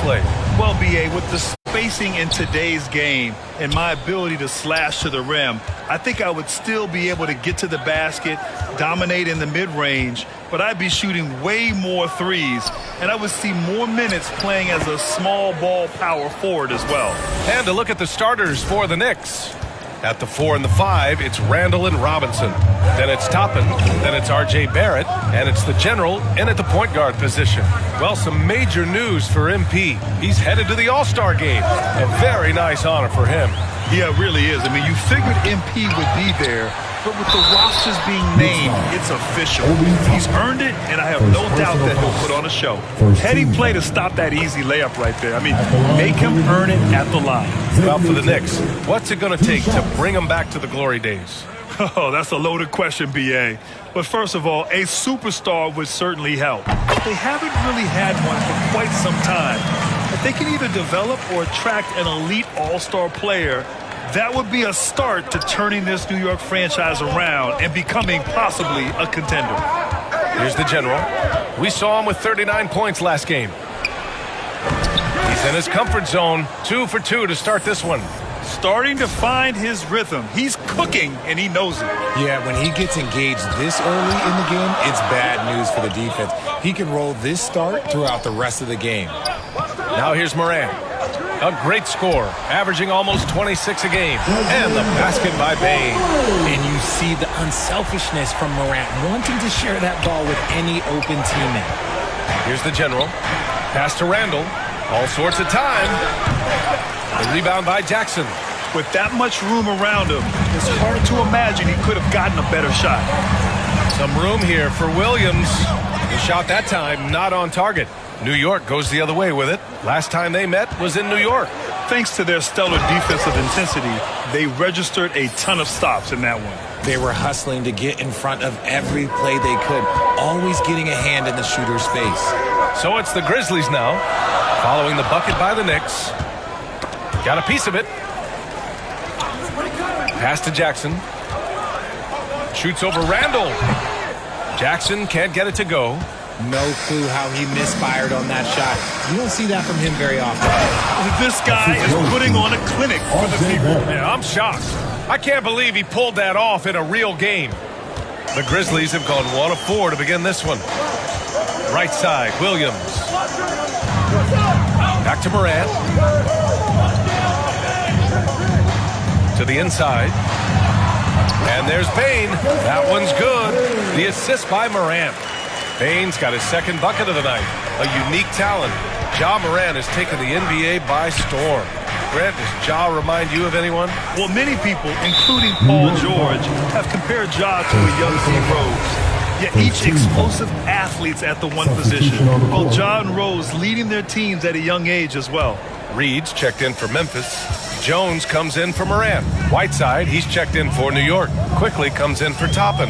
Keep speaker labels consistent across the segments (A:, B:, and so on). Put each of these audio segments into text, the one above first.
A: play?
B: Well, B.A., with the spacing in today's game and my ability to slash to the rim, I think I would still be able to get to the basket, dominate in the mid-range, but I'd be shooting way more threes, and I would see more minutes playing as a small ball power forward as well.
A: And to look at the starters for the Knicks. At the 4 and the 5, it's Randall and Robinson. Then it's Toppin, then it's R.J. Barrett, and it's the general in at the point guard position. Well, some major news for MP. He's headed to the All-Star game. A very nice honor for him.
B: Yeah, it really is. I mean, you figured MP would be there, but with the rosters being named, it's official. He's earned it, and I have no doubt that he'll put on a show. Heady play to stop that easy layup right there. I mean, make him earn it at the line.
A: Well, for the Knicks, what's it going to take to bring them back to the glory days?
B: Oh, that's a loaded question, B.A. But first of all, a superstar would certainly help. They haven't really had one for quite some time. If they can either develop or attract an elite all-star player, that would be a start to turning this New York franchise around and becoming possibly a contender.
A: Here's the general. We saw him with 39 points last game. He's in his comfort zone. 2 for 2 to start this one.
B: Starting to find his rhythm. He's cooking, and he knows it.
C: Yeah, when he gets engaged this early in the game, it's bad news for the defense. He can roll this start throughout the rest of the game.
A: Now here's Morant. A great score, averaging almost 26 a game. And the basket by Bane.
C: And you see the unselfishness from Morant, wanting to share that ball with any open teammate.
A: Here's the general. Pass to Randall. All sorts of time. The rebound by Jackson.
B: With that much room around him, it's hard to imagine he could have gotten a better shot.
A: Some room here for Williams. The shot that time not on target. New York goes the other way with it. Last time they met was in New York.
B: Thanks to their stellar defensive intensity, they registered a ton of stops in that one.
C: They were hustling to get in front of every play they could, always getting a hand in the shooter's face.
A: So it's the Grizzlies now, following the bucket by the Knicks. Got a piece of it. Pass to Jackson. Shoots over Randall. Jackson can't get it to go.
C: No clue how he misfired on that shot. You don't see that from him very often.
B: This guy is putting on a clinic for the people.
A: Yeah, I'm shocked. I can't believe he pulled that off in a real game. The Grizzlies have gone 1 of 4 to begin this one. Right side, Williams. Back to Morant. To the inside. And there's Bane. That one's good. The assist by Morant. Bane's got his second bucket of the night. A unique talent. Ja Morant has taken the NBA by storm. Grant, does Ja remind you of anyone?
B: Well, many people, including Paul George, have compared Ja to a young D. Rose. Yet each explosive athlete's at the one position. Both Ja and Rose leading their teams at a young age as well.
A: Reed's checked in for Memphis. Jones comes in for Morant. Whiteside, he's checked in for New York. Quickly comes in for Toppin.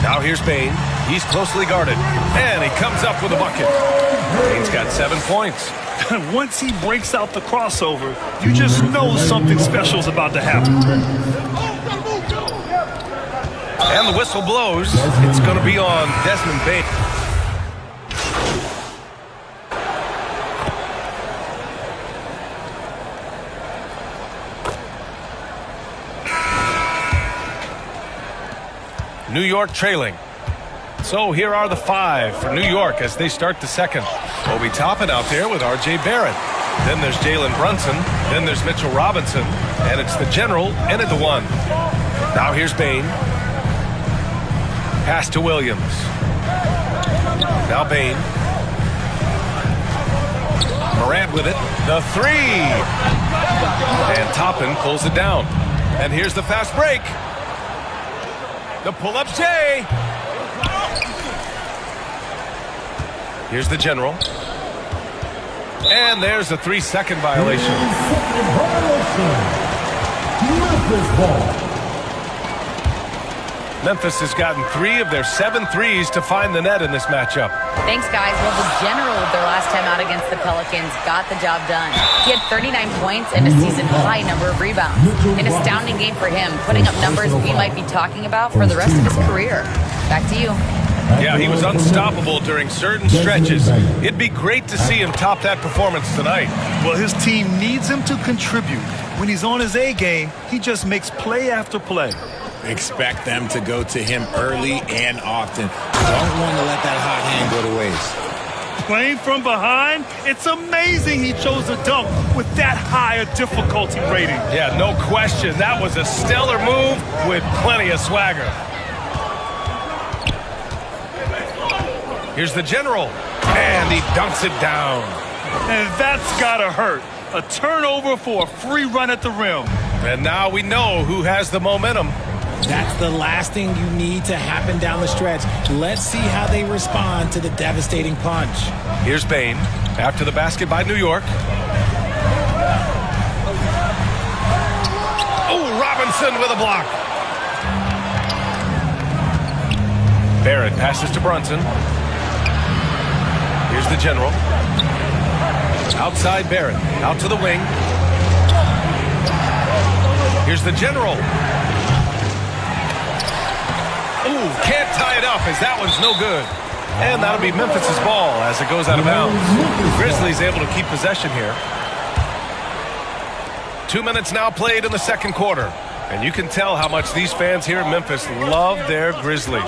A: Now here's Bane. He's closely guarded. And he comes up with a bucket. Bane's got 7 points.
B: Once he breaks out the crossover, you just know something special is about to happen.
A: And the whistle blows. It's going to be on Desmond Bane. New York trailing. So here are the 5 for New York as they start the second. Obi Toppin out there with R.J. Barrett. Then there's Jalen Brunson. Then there's Mitchell Robinson. And it's the general in at the 1. Now here's Bane. Pass to Williams. Now Bane. Morant with it. The 3. And Toppin pulls it down. And here's the fast break. The pull-up J. Here's the general. And there's a 3-second violation. Memphis has gotten 3 of their 7 threes to find the net in this matchup.
D: Thanks, guys. Well, the general, their last time out against the Pelicans, got the job done. He had 39 points and a season-high number of rebounds. An astounding game for him, putting up numbers we might be talking about for the rest of his career. Back to you.
A: Yeah, he was unstoppable during certain stretches. It'd be great to see him top that performance tonight.
B: Well, his team needs him to contribute. When he's on his A game, he just makes play after play.
C: Expect them to go to him early and often. Don't want to let that hot hand go to waste.
B: Playing from behind, it's amazing he chose a dunk with that high a difficulty rating.
A: Yeah, no question. That was a stellar move with plenty of swagger. Here's the general, and he dunks it down.
B: And that's gotta hurt. A turnover for a free run at the rim.
A: And now we know who has the momentum.
C: That's the last thing you need to happen down the stretch. Let's see how they respond to the devastating punch.
A: Here's Bain after the basket by New York. Oh, Robinson with a block. Barrett passes to Brunson. Here's the general. Outside Barrett, out to the wing. Here's the general. Ooh, can't tie it up as that one's no good. And that'll be Memphis's ball as it goes out of bounds. Grizzlies able to keep possession here. 2 minutes now played in the second quarter. And you can tell how much these fans here in Memphis love their Grizzlies.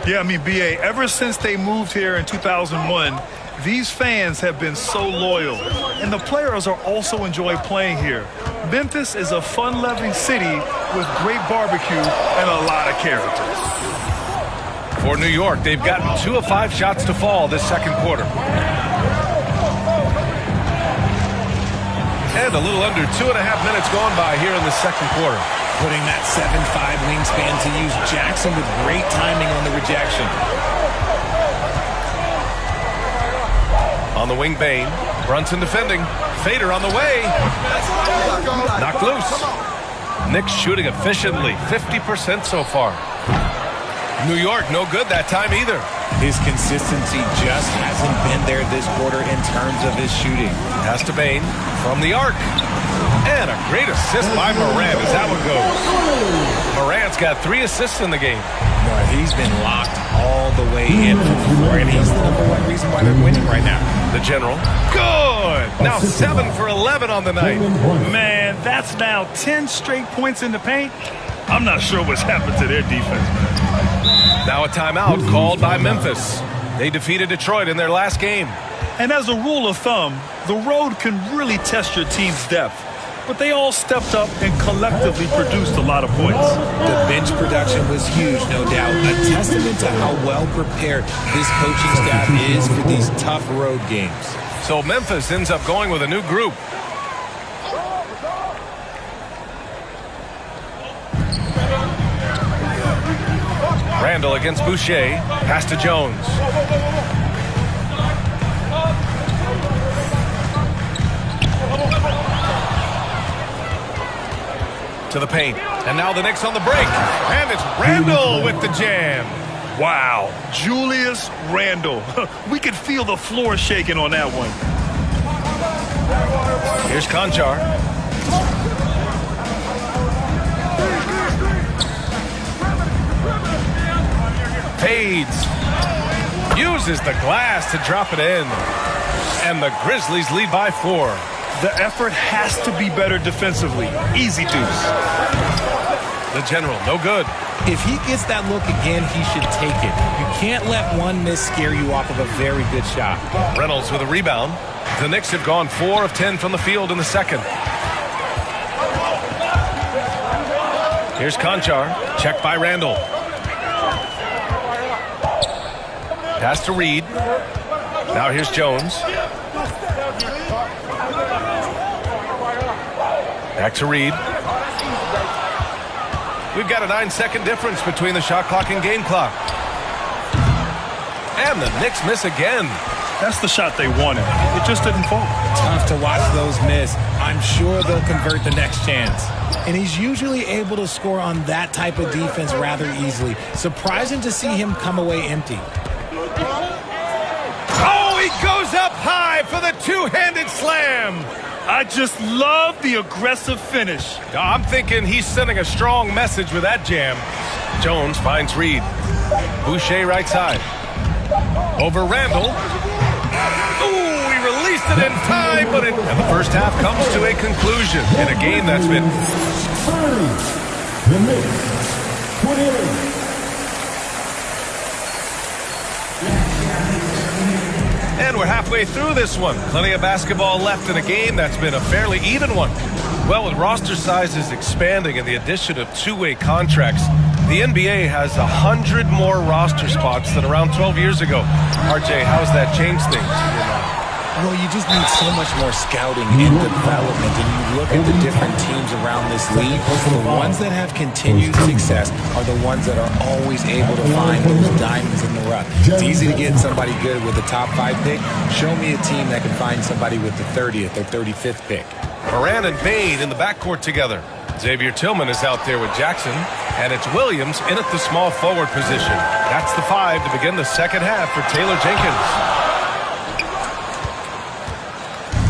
B: Yeah, I mean, B.A., ever since they moved here in 2001, these fans have been so loyal. And the players are also enjoy playing here. Memphis is a fun-loving city with great barbecue and a lot of character.
A: For New York, they've gotten 2 of 5 shots to fall this second quarter. And a little under 2.5 minutes gone by here in the second quarter.
C: Putting that 7'5" wingspan to use. Jackson with great timing on the rejection.
A: On the wing, Bain. Brunson defending. Fader on the way. Knocked loose. Knicks shooting efficiently. 50% so far. New York, no good that time either.
C: His consistency just hasn't been there this quarter in terms of his shooting.
A: Pass to Bain from the arc. And a great assist by Morant as that one goes. Morant's got 3 assists in the game.
C: No, he's been locked all the way in from the floor, and he's the #1 reason why they're winning right now.
A: The general. Good. Now 7 for 11 on the night.
B: Man, that's now 10 straight points in the paint. I'm not sure what's happened to their defense.
A: Now a timeout called by Memphis. They defeated Detroit in their last game.
B: And as a rule of thumb, the road can really test your team's depth. But they all stepped up and collectively produced a lot of points.
C: The bench production was huge, no doubt. A testament to how well prepared this coaching staff is for these tough road games.
A: So Memphis ends up going with a new group. Randall against Boucher. Pass to Jones. To the paint. And now the Knicks on the break. And it's Randall with the jam.
B: Wow. Julius Randle. We could feel the floor shaking on that one.
A: Here's Conchar. Fades. Uses the glass to drop it in. And the Grizzlies lead by 4.
B: The effort has to be better defensively. Easy deuce.
A: The general, no good.
C: If he gets that look again, he should take it. You can't let one miss scare you off of a very good shot.
A: Reynolds with a rebound. The Knicks have gone 4 of 10 from the field in the second. Here's Conchar. Checked by Randall. Pass to Reed. Now here's Jones. Back to Reed. We've got a 9-second difference between the shot clock and game clock. And the Knicks miss again.
B: That's the shot they wanted. It just didn't fall.
C: Tough to watch those miss. I'm sure they'll convert the next chance. And he's usually able to score on that type of defense rather easily. Surprising to see him come away empty.
A: Oh, he goes up high for the two-handed slam.
B: I just love the aggressive finish.
A: I'm thinking he's sending a strong message with that jam. Jones finds Reed. Boucher right side. Over Randall. Ooh, he released it in time, and the first half comes to a conclusion in a game that's been...
E: The Knicks, 28.
A: And we're halfway through this one. Plenty of basketball left in a game that's been a fairly even one. Well, with roster sizes expanding and the addition of two-way contracts, the NBA has 100 more roster spots than around 12 years ago. RJ, how's that changed things?
C: Well, you just need so much more scouting and development. And you look at the different teams around this league, the ones that have continued success are the ones that are always able to find those diamonds in the rough. It's easy to get somebody good with the top 5 pick. Show me a team that can find somebody with the 30th or 35th pick.
A: Moran and Bain in the backcourt together. Xavier Tillman is out there with Jackson, and it's Williams in at the small forward position. That's the 5 to begin the second half for Taylor Jenkins.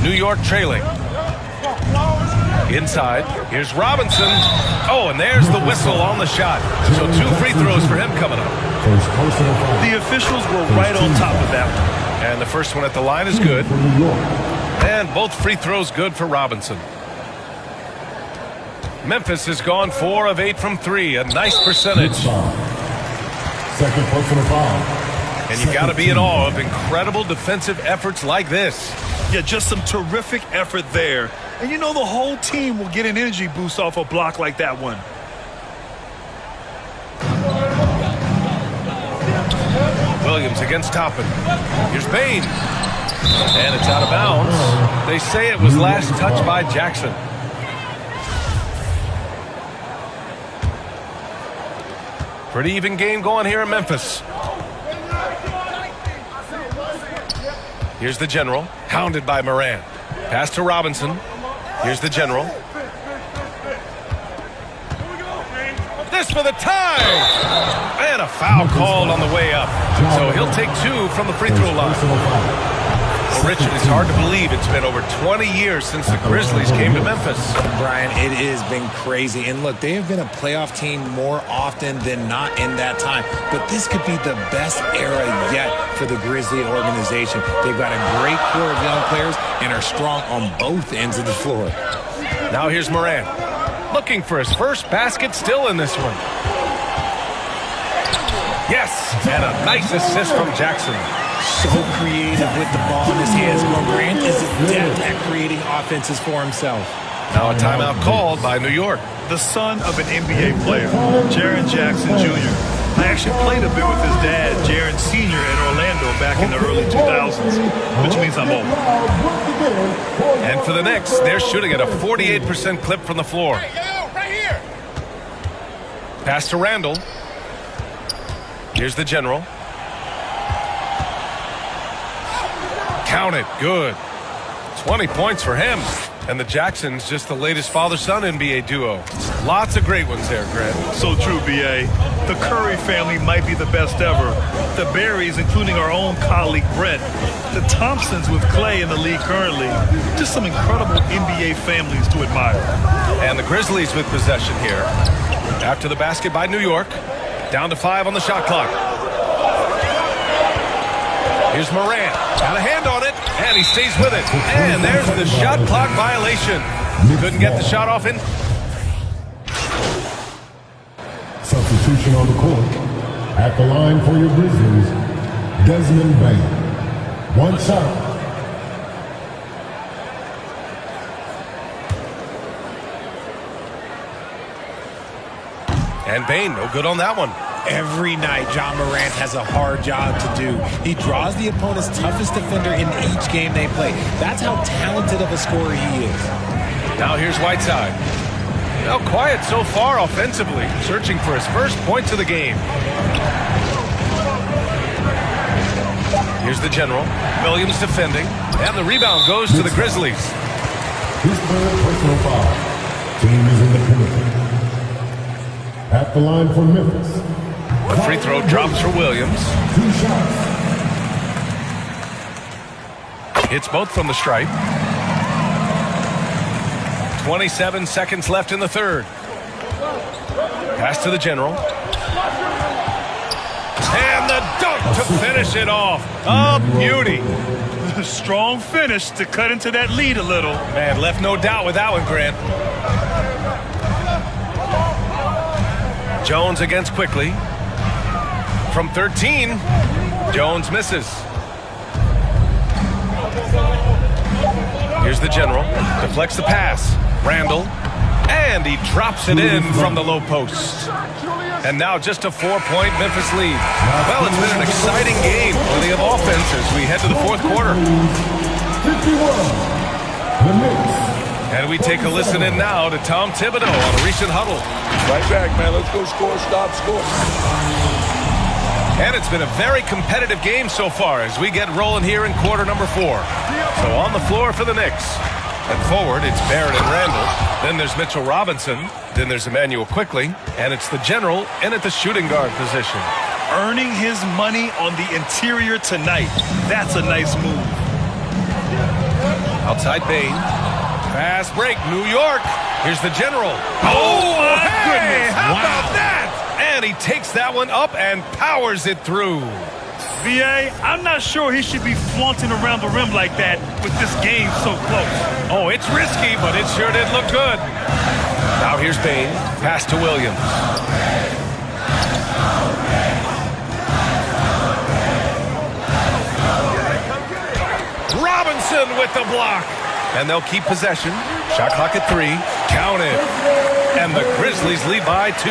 A: New York trailing. Inside, here's Robinson. Oh, and there's the whistle on the shot. So 2 free throws for him coming up.
B: The officials were right on top of that one.
A: And the first one at the line is good. And both free throws good for Robinson. Memphis has gone 4 of 8 from 3. A nice percentage.
E: Second personal foul.
A: And you got to be in awe of incredible defensive efforts like this.
B: Yeah, just some terrific effort there. And you know the whole team will get an energy boost off a block like that one.
A: Williams against Toppin. Here's Bain. And it's out of bounds. They say it was last touched by Jackson. Pretty even game going here in Memphis. Here's the general, hounded by Moran. Pass to Robinson. Here's the general. This for the tie! And a foul called on the way up. So he'll take 2 from the free throw line. Well, Richard, it's hard to believe it's been over 20 years since the Grizzlies came to Memphis.
C: Brian, it has been crazy. And look, they have been a playoff team more often than not in that time. But this could be the best era yet for the Grizzly organization. They've got a great core of young players and are strong on both ends of the floor.
A: Now here's Moran. Looking for his first basket, still in this one. Yes, and a nice assist from Jackson.
C: So creative with the ball in his hands. Morant is adept at creating offenses for himself.
A: Now a timeout called by New York.
B: The son of an NBA player, Jaren Jackson Jr. I actually played a bit with his dad, Jaren Sr. in Orlando back in the early 2000s, which means I'm old.
A: And for the Knicks, they're shooting at a 48% clip from the floor.
F: Right here.
A: Pass to Randall. Here's the general. Count it. Good. 20 points for him. And the Jacksons just the latest father-son NBA duo. Lots of great ones there, Grant.
B: So true, B.A. The Curry family might be the best ever. The Berrys, including our own colleague Brent. The Thompsons with Clay in the league currently. Just some incredible NBA families to admire.
A: And the Grizzlies with possession here. After the basket by New York. Down to 5 on the shot clock. Here's Moran. Got a hand on it, and he stays with it. And there's the shot clock violation. Couldn't get the shot off in.
E: Substitution on the court. At the line for your Grizzlies, Desmond Bain. 1 shot.
A: And Bain, no good on that one.
C: Every night, John Morant has a hard job to do. He draws the opponent's toughest defender in each game they play. That's how talented of a scorer he is.
A: Now here's Whiteside. Now quiet so far offensively, searching for his first points of the game. Here's the general. Williams defending. And the rebound goes to the Grizzlies.
E: His third personal foul. Team is in the penalty. At the line for Memphis.
A: The free throw drops for Williams.
E: 2 shots.
A: Hits both from the stripe. 27 seconds left in the third. Pass to the general. And the dunk to finish it off. Oh, beauty.
B: Strong finish to cut into that lead a little.
A: Man, left no doubt with that one, Grant. Jones against Quickly. From 13, Jones misses. Here's the general. Deflects the pass. Randall. And he drops it in from the low post. And now just a 4-point Memphis lead. Well, it's been an exciting game. Plenty of offense as we head to the fourth quarter.
E: 51. The Knicks.
A: And we take a listen in now to Tom Thibodeau on a recent huddle.
F: Right back, man. Let's go score, stop, score.
A: And it's been a very competitive game so far as we get rolling here in quarter number 4. So on the floor for the Knicks. And forward, it's Barrett and Randall. Then there's Mitchell Robinson. Then there's Emmanuel Quickly. And it's the general in at the shooting guard position.
B: Earning his money on the interior tonight. That's a nice move.
A: Outside Bain. Fast break, New York. Here's the general.
B: Oh, my goodness.
A: How about that? And he takes that one up and powers it through.
B: VA, I'm not sure he should be flaunting around the rim like that with this game so close.
A: Oh, it's risky, but it sure did look good. Now here's Bain. Pass to Williams. Robinson with the block. And they'll keep possession. Shot clock at 3. Count it. And the Grizzlies lead by 2.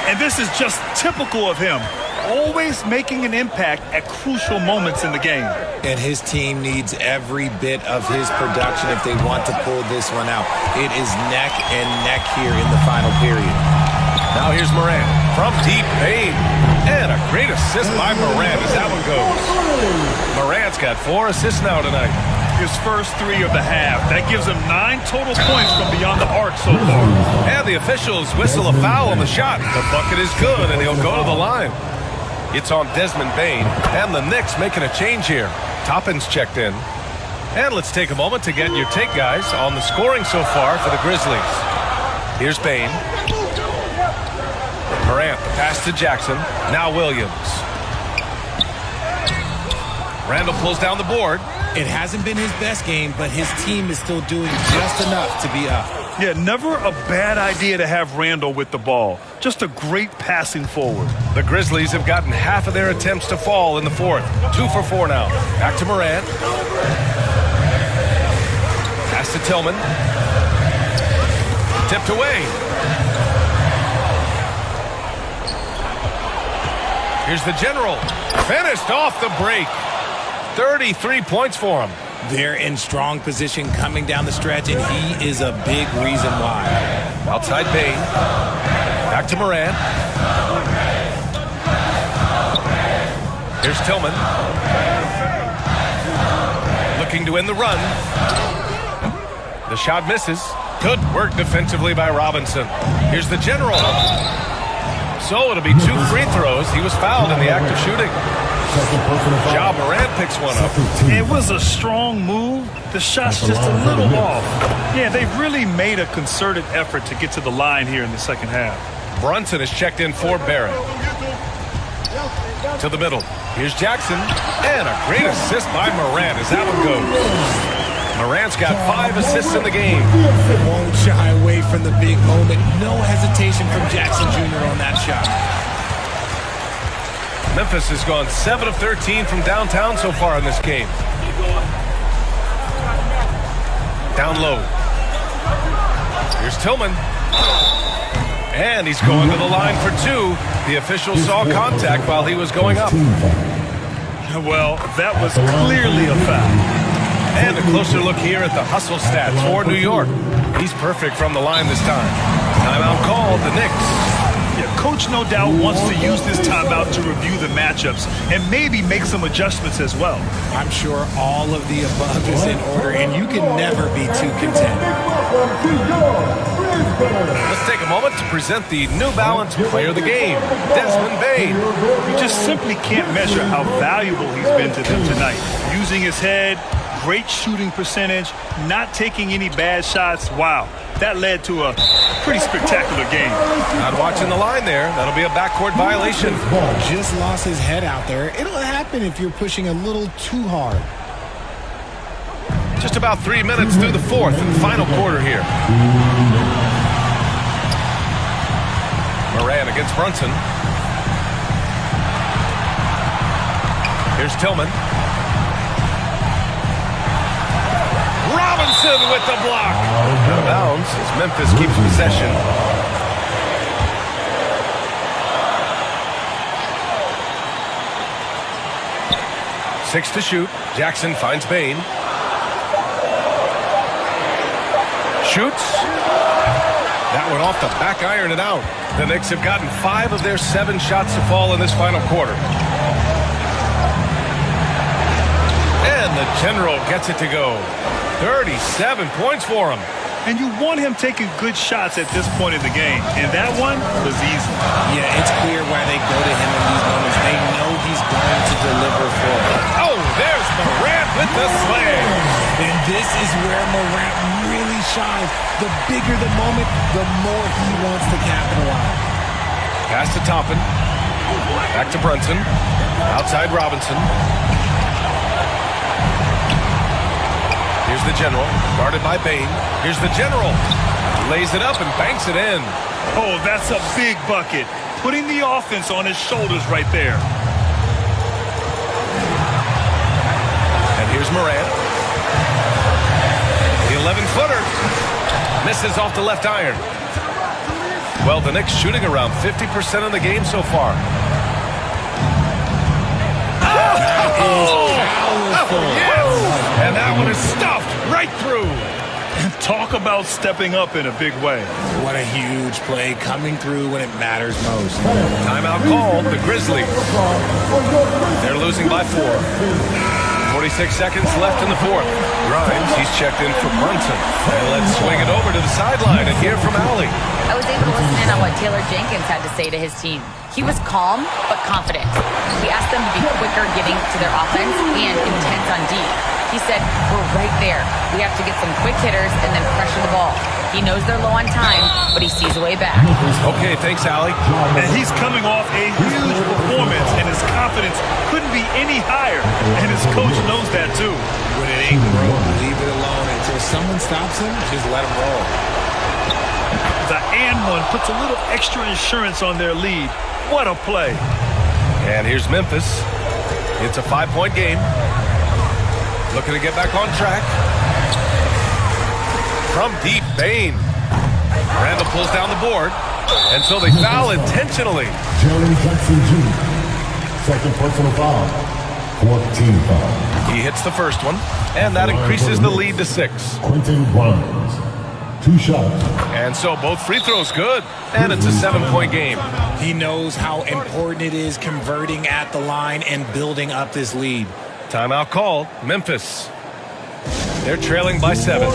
B: And this is just typical of him. Always making an impact at crucial moments in the game.
C: And his team needs every bit of his production if they want to pull this one out. It is neck and neck here in the final period.
A: Now here's Morant from deep Bain. And a great assist by Morant as that one goes. Morant's got 4 assists now tonight.
B: His first 3 of the half. That gives him 9 total points from beyond the arc so far.
A: And the officials whistle a foul on the shot. The bucket is good, and he'll go to the line. It's on Desmond Bain, and the Knicks making a change here. Toppin's checked in. And let's take a moment to get your take, guys, on the scoring so far for the Grizzlies. Here's Bain. Morant, the pass to Jackson. Now Williams. Randall pulls down the board.
C: It hasn't been his best game, but his team is still doing just enough to be up.
B: Yeah, never a bad idea to have Randall with the ball. Just a great passing forward.
A: The Grizzlies have gotten half of their attempts to fall in the fourth. 2 for 4 now. Back to Morant. Pass to Tillman. Tipped away. Here's the general. Finished off the break. 33 points for him.
C: They're in strong position coming down the stretch, and he is a big reason why.
A: Outside Bain. Back to Morant. Here's Tillman. Looking to end the run. The shot misses. Good work defensively by Robinson. Here's the general. So it'll be 2 free throws. He was fouled in the act of shooting. Ja Morant picks one up.
B: It was a strong move. The shot's just a little off. Yeah, they've really made a concerted effort to get to the line here in the second half.
A: Brunson is checked in for Barrett. To the middle. Here's Jackson. And a great assist by Morant as that one goes. Morant's got 5 assists in the game.
C: Won't shy away from the big moment. No hesitation from Jackson Jr. on that shot.
A: Memphis has gone 7 of 13 from downtown so far in this game. Down low. Here's Tillman. And he's going to the line for 2. The official saw contact while he was going up.
B: Well, that was clearly a foul.
A: And a closer look here at the hustle stats for New York. He's perfect from the line this time. Timeout called, the Knicks.
B: Yeah, Coach no doubt wants to use this timeout to review the matchups and maybe make some adjustments as well.
C: I'm sure all of the above is in order, and you can never be too content.
A: Let's take a moment to present the New Balance Player of the Game, Desmond Bain.
B: You just simply can't measure how valuable he's been to them tonight. Using his head, great shooting percentage, not taking any bad shots. Wow, That led to a pretty spectacular game.
A: Not watching the line there. That'll be a backcourt violation.
C: Just lost his head out there. It'll happen if you're pushing a little too hard.
A: Just about 3 minutes through the fourth and final quarter here. Moran against Brunson. Here's Tillman. Robinson with the block. Out of bounds as Memphis keeps possession. Six to shoot. Jackson finds Bain. Shoots. That one off the back iron and out. The Knicks have gotten 5 of their 7 shots to fall in this final quarter. And the General gets it to go. 37 points for him.
B: And you want him taking good shots at this point in the game. And that one was easy.
C: Yeah, it's clear why they go to him in these moments. They know he's going to deliver for them.
A: Oh, there's Morant with the slam.
C: And this is where Morant really shines. The bigger the moment, the more he wants to capitalize.
A: Pass to Toppin. Back to Brunson. Outside Robinson. Here's the General, guarded by Bain. Here's the General. Lays it up and banks it in.
B: Oh, that's a big bucket. Putting the offense on his shoulders right there.
A: And here's Morant. The 11-footer. Misses off the left iron. Well, the Knicks shooting around 50% of the game so far. And that one is stuffed right through.
B: Talk about stepping up in a big way.
C: What a huge play coming through when it matters most.
A: Timeout called, the Grizzlies. They're losing by 4. 46 seconds left in the fourth. Grimes, he's checked in for Brunson. And let's swing it over to the sideline and hear from Allie.
D: I was able to listen in on what Taylor Jenkins had to say to his team. He was calm but confident. He asked them to be quicker getting to their offense and intense on D. He said, we're right there. We have to get some quick hitters and then pressure the ball. He knows they're low on time, but he sees a way back.
A: Okay, thanks, Allie.
B: And he's coming off a huge performance, and his confidence couldn't be any higher. And his coach knows that, too.
C: When it ain't broke, leave it alone. Until someone stops him, just let him roll.
B: The and one puts a little extra insurance on their lead. What a play.
A: And here's Memphis. It's a 5-point game. Looking to get back on track. From deep, Bain. Randall pulls down the board. And so they foul intentionally.
E: Jaren Jackson Jr. Second personal foul. 4th team foul.
A: He hits the first one. And that increases the lead to 6.
E: Quentin Grimes. 2 shots.
A: And so both free throws good. And it's a 7-point game.
C: He knows how important it is converting at the line and building up this lead.
A: Timeout called. Memphis. They're trailing by 7.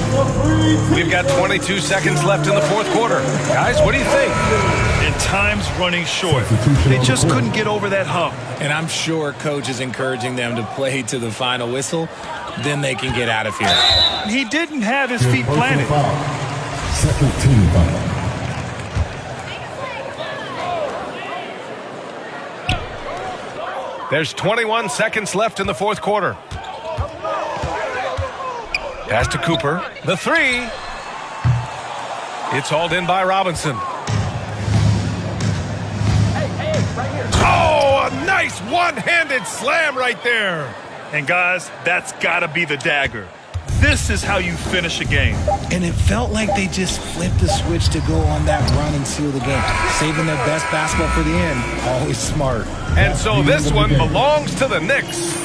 A: We've got 22 seconds left in the fourth quarter. Guys, what do you think?
B: And time's running short. They just couldn't get over that hump.
C: And I'm sure coach is encouraging them to play to the final whistle. Then they can get out of here.
B: He didn't have his feet planted.
E: Second team foul.
A: There's 21 seconds left in the fourth quarter. Pass to Cooper. The 3. It's hauled in by Robinson. Oh, a nice one-handed slam right there.
B: And guys, that's got to be the dagger. This is how you finish a game.
C: And it felt like they just flipped the switch to go on that run and seal the game. Saving their best basketball for the end. Always smart.
A: And so this one belongs to the Knicks.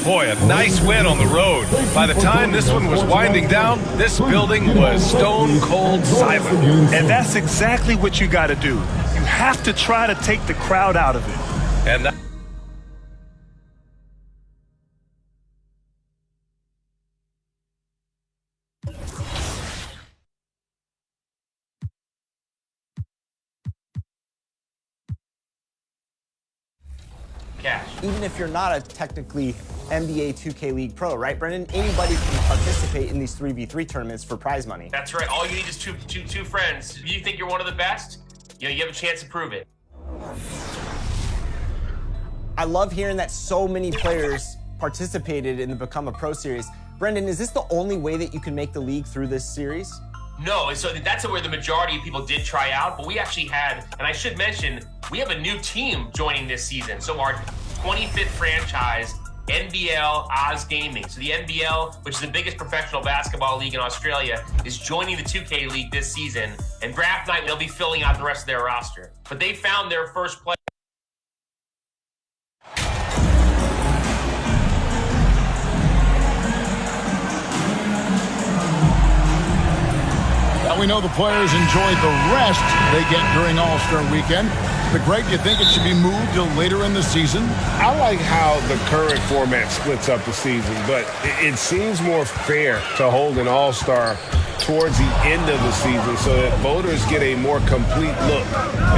A: Boy, a nice win on the road. By the time this one was winding down, this building was stone cold silent.
B: And that's exactly what you got to do. You have to try to take the crowd out of it.
A: And that
G: Even if you're not a technically NBA 2K League Pro, right, Brendan? Anybody can participate in these 3v3 tournaments for prize money.
H: That's right. All you need is two friends. You think you're one of the best? You have a chance to prove it.
G: I love hearing that so many players participated in the Become a Pro series. Brendan, is this the only way that you can make the league through this series?
H: No, so that's where the majority of people did try out, but we actually had, and I should mention, we have a new team joining this season. So our 25th franchise, NBL Oz Gaming. So the NBL, which is the biggest professional basketball league in Australia, is joining the 2K League this season. And draft night, they'll be filling out the rest of their roster. But they found their first player.
I: We know the players enjoyed the rest they get during All-Star Weekend. But Greg, you think it should be moved till later in the season?
J: I like how the current format splits up the season, but it seems more fair to hold an All-Star towards the end of the season so that voters get a more complete look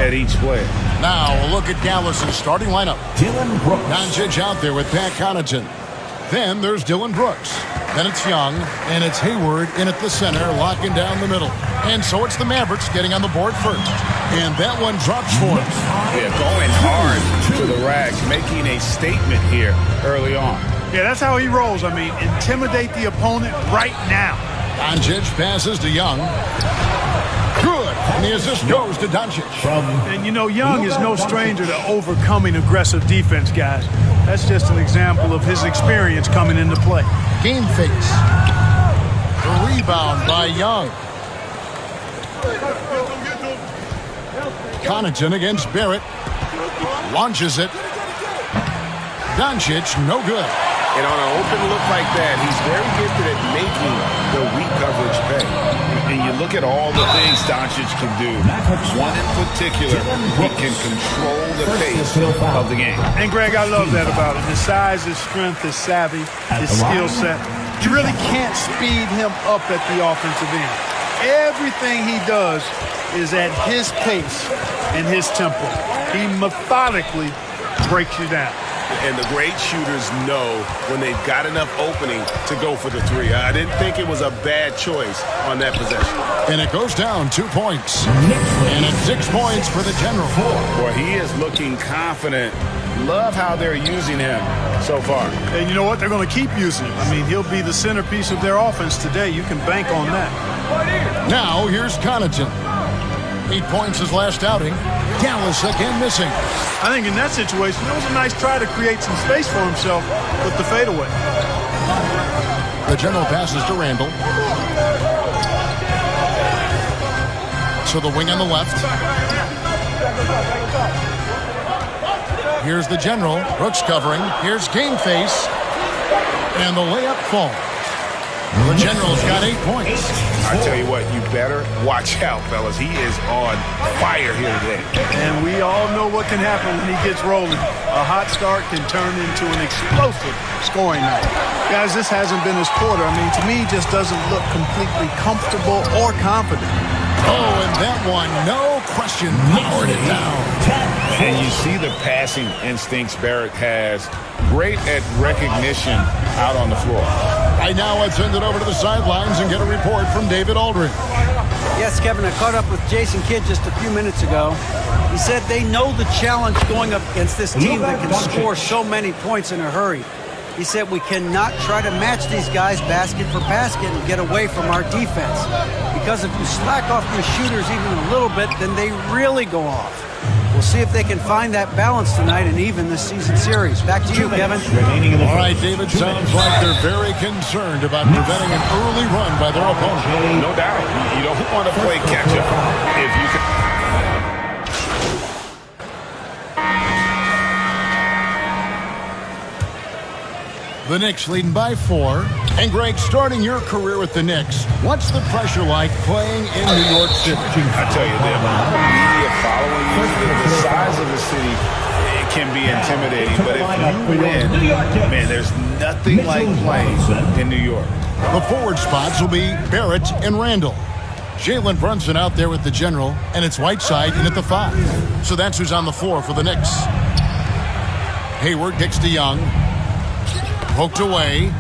J: at each player.
I: Now, a look at Dallas's starting lineup.
E: Dylan Brooks.
I: Doncic out there with Pat Connaughton. Then there's Dylan Brooks. Then it's Young, and it's Hayward in at the center, locking down the middle. And so it's the Mavericks getting on the board first. And that one drops for him.
J: Yeah, going hard to the rack, making a statement here early on.
B: Yeah, that's how he rolls. I mean, intimidate the opponent right now.
I: Doncic passes to Young. Good. And the assist goes to Doncic.
B: And, you know, Young is no stranger to overcoming aggressive defense, guys. That's just an example of his experience coming into play.
I: Game face. The rebound by Young. Connaughton against Barrett. Launches it. Doncic, no good.
J: And on an open look like that, he's very gifted at making the weak coverage pay. And you look at all the things Doncic can do. One in particular, he can control the pace of the game.
B: And, Greg, I love that about him. His size, his strength, his savvy, his skill set. You really can't speed him up at the offensive end. Everything he does is at his pace and his tempo. He methodically breaks you down.
J: And the great shooters know when they've got enough opening to go for the three. I didn't think it was a bad choice on that possession.
I: And it goes down 2 points. And it's 6 points for the General.
J: Boy, he is looking confident. Love how they're using him so far.
B: And you know what? They're going to keep using him. I mean, he'll be the centerpiece of their offense today. You can bank on that.
I: Now here's Connaughton. 8 points his last outing. Dallas again missing.
B: I think in that situation, it was a nice try to create some space for himself with the fadeaway.
I: The General passes to Randall. To the wing on the left. Here's the General. Brooks covering. Here's Game Face. And the layup falls. The General's got 8 points.
J: I tell you what, you better watch out, fellas. He is on fire here today.
B: And we all know what can happen when he gets rolling. A hot start can turn into an explosive scoring night. Guys, this hasn't been his quarter. I mean, to me, just doesn't look completely comfortable or confident.
I: Oh, and that one, no question, powered it down.
J: And you see the passing instincts Barrett has. Great at recognition out on the floor.
I: Right now, let's send it over to the sidelines and get a report from David Aldridge.
K: Yes, Kevin, I caught up with Jason Kidd just a few minutes ago. He said they know the challenge going up against this team that can score so many points in a hurry. He said we cannot try to match these guys basket for basket and get away from our defense. Because if you slack off your shooters even a little bit, then they really go off. We'll see if they can find that balance tonight and even this season series. Back to you, Kevin.
I: All right, David, sounds like they're very concerned about preventing an early run by their opponent.
J: No doubt. You don't want to play catch-up if you can.
I: The Knicks leading by 4. And Greg, starting your career with the Knicks, what's the pressure like playing in New York City?
J: I tell you, the amount of media following you, the size of the city, it can be intimidating. But if you win, man, there's nothing like playing in New York.
I: The forward spots will be Barrett and Randall. Jalen Brunson out there with the General, and it's Whiteside in at the 5. So that's who's on the floor for the Knicks. Hayward kicks to Young. Poked away.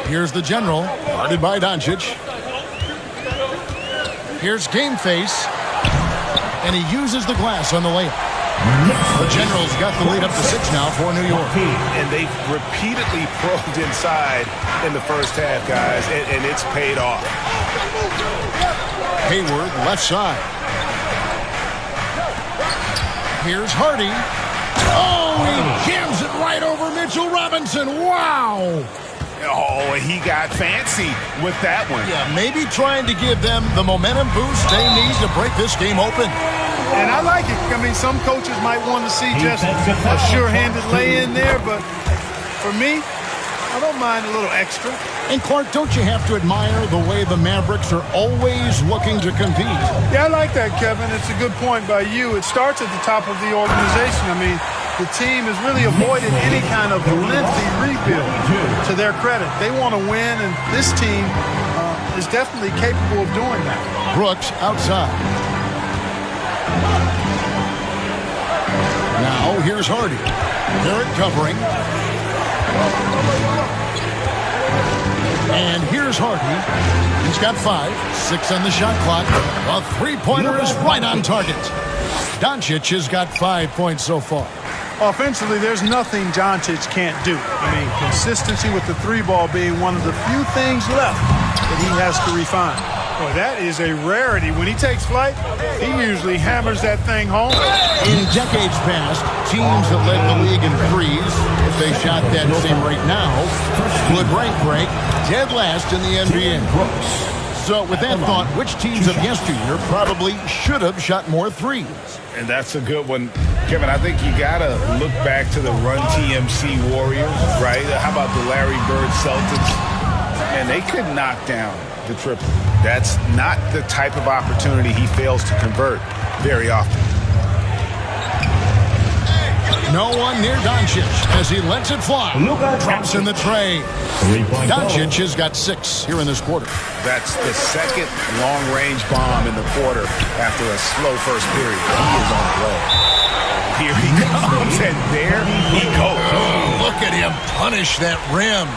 I: Here's the general, guarded by Doncic. Here's Game Face, and he uses the glass on the layup. The general's got the lead up to 6 now for New York.
J: And they've repeatedly probed inside in the first half, guys, and it's paid off.
I: Hayward, left side. Here's Hardy. Oh, he jams it right over Mitchell Robinson. Wow.
J: Oh, he got fancy with that one.
I: Yeah, maybe trying to give them the momentum boost they need to break this game open.
B: And I like it. I mean, some coaches might want to see just a sure-handed lay-in there, but for me, I don't mind a little extra.
I: And Clark, don't you have to admire the way the Mavericks are always looking to compete?
B: Yeah, I like that, Kevin. It's a good point by you. It starts at the top of the organization. I mean, the team has really avoided any kind of lengthy rebuild. To their credit, they want to win, and this team is definitely capable of doing that.
I: Brooks outside. Now here's Hardy. Barrett covering. And here's Hardy. He's got 5, 6 on the shot clock. A three-pointer is right on target. Doncic has got 5 points so far.
B: Offensively, there's nothing Doncic can't do. I mean, consistency with the 3-ball being one of the few things left that he has to refine. Boy, that is a rarity. When he takes flight, he usually hammers that thing home.
I: In decades past, teams that led the league in threes, if they shot that same rate now, would rank dead last in the NBA. So with that thought, which teams of yesteryear probably should have shot more threes?
J: And that's a good one. Kevin, I think you got to look back to the Run TMC Warriors, right? How about the Larry Bird Celtics? And they could knock down the triple. That's not the type of opportunity he fails to convert very often.
I: No one near Doncic as he lets it fly. Drops in the tray. Doncic has got 6 here in this quarter.
J: That's the second long-range bomb in the quarter after a slow first period. He is on the road. Here he comes, and there he goes.
I: Look at him punish that rim.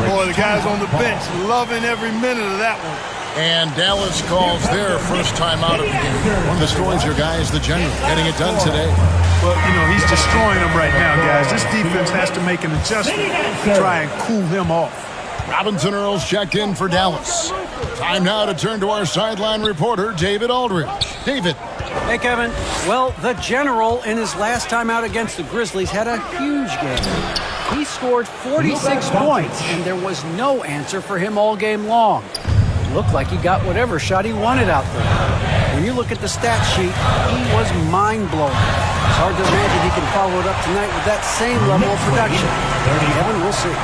B: Boy, the guys on the bench loving every minute of that one.
I: And Dallas calls their first time out of the game. One of the stories here, guys, the general getting it done today.
B: But, you know, he's destroying them right now, guys. This defense has to make an adjustment to try and cool him off.
I: Robinson Earls checked in for Dallas. Time now to turn to our sideline reporter, David Aldridge. David.
K: Hey, Kevin. Well, the general in his last time out against the Grizzlies had a huge game. He scored 46 points, and there was no answer for him all game long. Looked like he got whatever shot he wanted out there. When you look at the stat sheet, he was mind-blowing. It's hard to imagine he can follow it up tonight with that same level of production. Kevin, we'll see.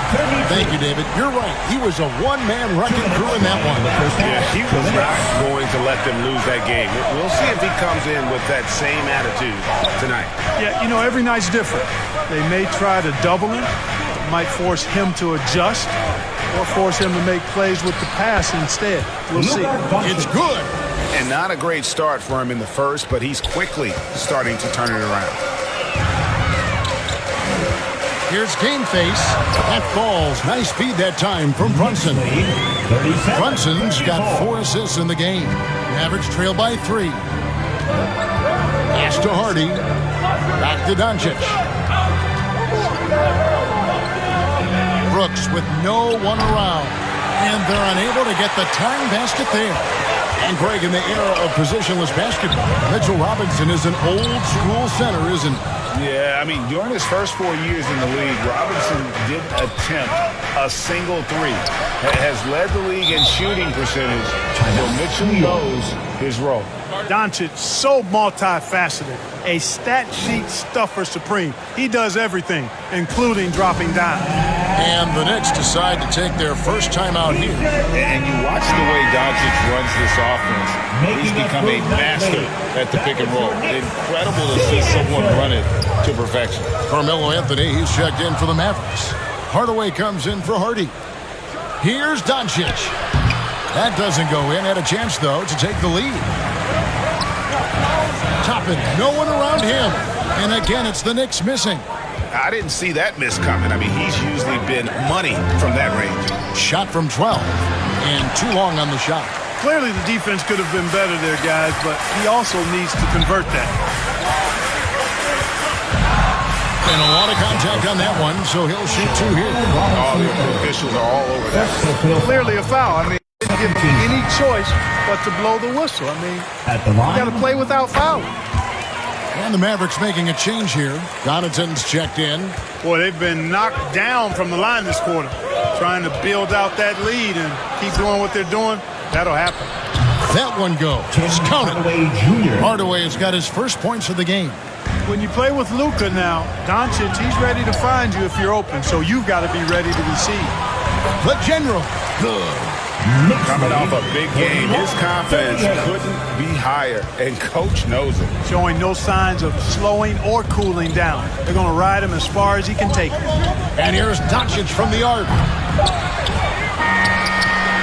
I: Thank you, David. You're right. He was a one-man wrecking crew in that one.
J: Yeah, he was not going to let them lose that game. We'll see if he comes in with that same attitude tonight.
B: Yeah, you know, every night's different. They may try to double him. It might force him to adjust or force him to make plays with the pass instead. We'll see.
I: It's good.
J: And not a great start for him in the first, but he's quickly starting to turn it around.
I: Here's Game Face. That falls. Nice speed that time from Brunson. Brunson's got 4 assists in the game. Mavericks trail by 3. Pass to Hardy. Back to Doncic. Brooks with no one around. And they're unable to get the tying basket there. And Greg, in the era of positionless basketball, Mitchell Robinson is an old-school center, isn't he?
J: Yeah, I mean, during his first 4 years in the league, Robinson didn't attempt a single three. Has led the league in shooting percentage, so Mitchell knows his role.
B: Doncic, so multifaceted, a stat sheet stuffer supreme. He does everything, including dropping down.
I: And the Knicks decide to take their first time out here.
J: And you watch the way Doncic runs this offense. He's become a master at the pick and roll. Incredible to see someone run it to perfection.
I: Carmelo Anthony, he's checked in for the Mavericks. Hardaway comes in for Hardy. Here's Doncic. That doesn't go in. Had a chance, though, to take the lead. Top Toppin, no one around him. And again, it's the Knicks missing.
J: I didn't see that miss coming. I mean, he's usually been money from that range.
I: Shot from 12, and too long on the shot.
B: Clearly, the defense could have been better there, guys, but he also needs to convert that.
I: And a lot of contact on that one, so he'll shoot 2 here.
J: Oh, the officials are all over that.
B: Clearly a foul. I mean, they didn't give him any choice but to blow the whistle. I mean, you got to play without fouling.
I: And the Mavericks making a change here. Connaughton's checked in.
B: Boy, they've been knocked down from the line this quarter. Trying to build out that lead and keep doing what they're doing, that'll happen.
I: That one goes. Count it. Hardaway has got his first points of the game.
B: When you play with Luka now, Doncic, he's ready to find you if you're open, so you've got to be ready to receive.
I: The general. Good.
J: Coming off a big game, his confidence couldn't be higher, and coach knows it.
B: Showing no signs of slowing or cooling down. They're going to ride him as far as he can take him.
I: And here's Doncic from the arc.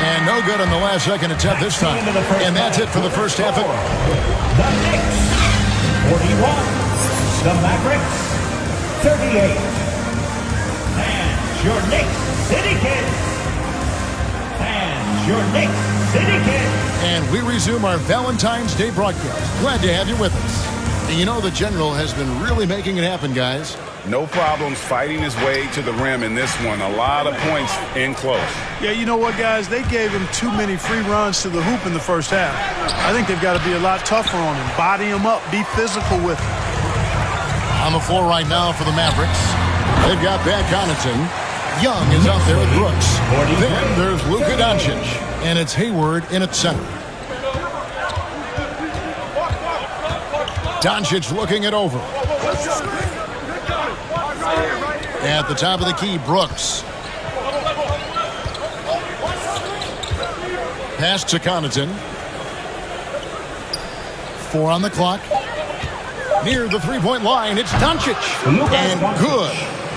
I: And no good on the last second attempt this time. And that's it for the first half of
L: the Knicks 41, the Mavericks 38. And your Knicks City Kids. Your Knicks City Kids.
I: And we resume our Valentine's Day broadcast. Glad to have you with us. And you know the general has been really making it happen, guys.
J: No problems fighting his way to the rim in this one. A lot of points in close.
B: Yeah, you know what, guys? They gave him too many free runs to the hoop in the first half. I think they've got to be a lot tougher on him. Body him up. Be physical with him.
I: On the floor right now for the Mavericks. They've got back Connaughton. Young is out there with Brooks. Then there's Luka Doncic. And it's Hayward in at center. Doncic looking it over. At the top of the key, Brooks. Pass to Connaughton. 4 on the clock. Near the three-point line, it's Doncic. And good,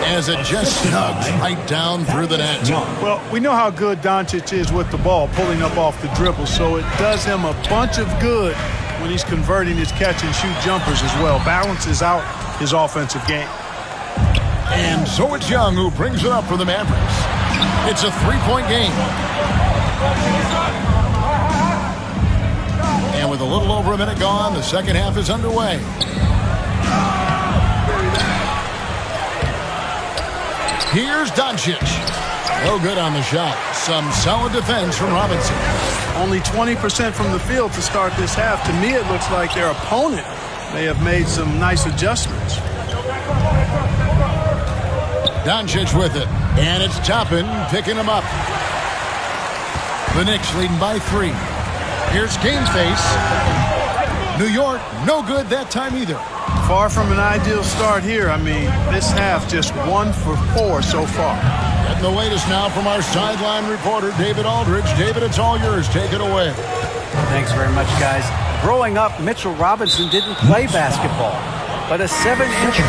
I: as it just snugs right down through the net.
B: Well, we know how good Doncic is with the ball, pulling up off the dribble, so it does him a bunch of good when he's converting his catch-and-shoot jumpers as well. Balances out his offensive game.
I: And so it's Young who brings it up for the Mavericks. It's a 3-point game. And with a little over a minute gone, the second half is underway. Here's Doncic. No good on the shot. Some solid defense from Robinson.
B: Only 20% from the field to start this half. To me, it looks like their opponent may have made some nice adjustments.
I: Doncic with it. And it's Toppin picking him up. The Knicks leading by 3. Here's Game Face. New York, no good that time either.
B: Far from an ideal start here. I mean, this half just 1 for 4 so far.
I: And the latest now from our sideline reporter, David Aldridge. David, it's all yours. Take it away.
K: Thanks very much, guys. Growing up, Mitchell Robinson didn't play basketball, but a 7-inch.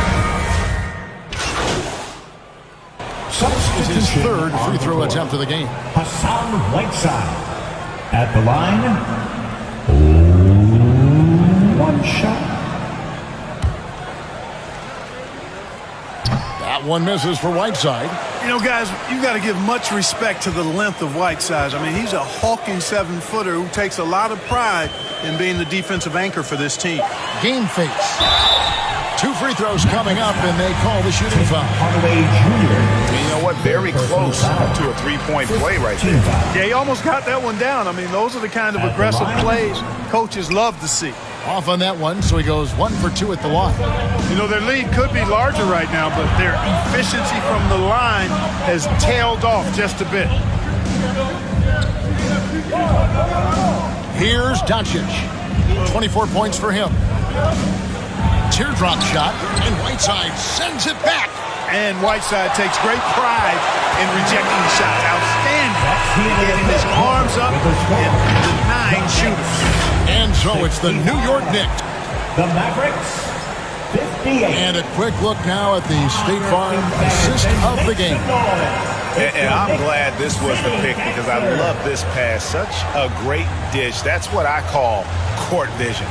I: Is his third free throw attempt of the game.
L: Hassan Whiteside at the line. 1 shot.
I: That one misses for Whiteside.
B: You know, guys, you got to give much respect to the length of Whiteside. I mean, he's a hulking 7-footer who takes a lot of pride in being the defensive anchor for this team.
I: Game Face. 2 free throws coming up, and they call the shooting foul.
J: You know what? Very close to a 3-point play right there.
B: Yeah, he almost got that one down. I mean, those are the kind of aggressive plays coaches love to see.
I: Off on that one, so he goes 1 for 2 at the line.
B: You know, their lead could be larger right now, but their efficiency from the line has tailed off just a bit.
I: Here's Doncic. 24 points for him. Teardrop shot, and Whiteside sends it back.
B: And Whiteside takes great pride in rejecting the shot. Outstanding. Getting his arms up and denying shooters.
I: And so it's the New York Knicks.
L: The Mavericks, 58.
I: And a quick look now at the State Farm assist of the game.
J: And I'm glad this was the pick because I love this pass. Such a great dish. That's what I call court vision.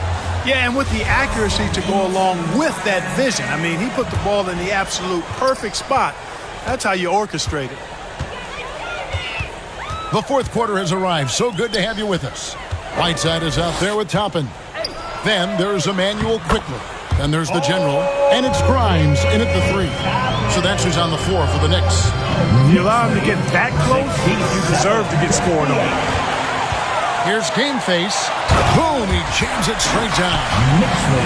B: Yeah, and with the accuracy to go along with that vision. I mean, he put the ball in the absolute perfect spot. That's how you orchestrate it.
I: The fourth quarter has arrived. So good to have you with us. Whiteside is out there with Toppin. Then there's Emmanuel quickly. Then there's the general. And it's Grimes in at the 3. So that's who's on the floor for the Knicks.
B: If you allow him to get that close, you deserve to get scored on.
I: Here's Game Face. Boom, he jams it straight down.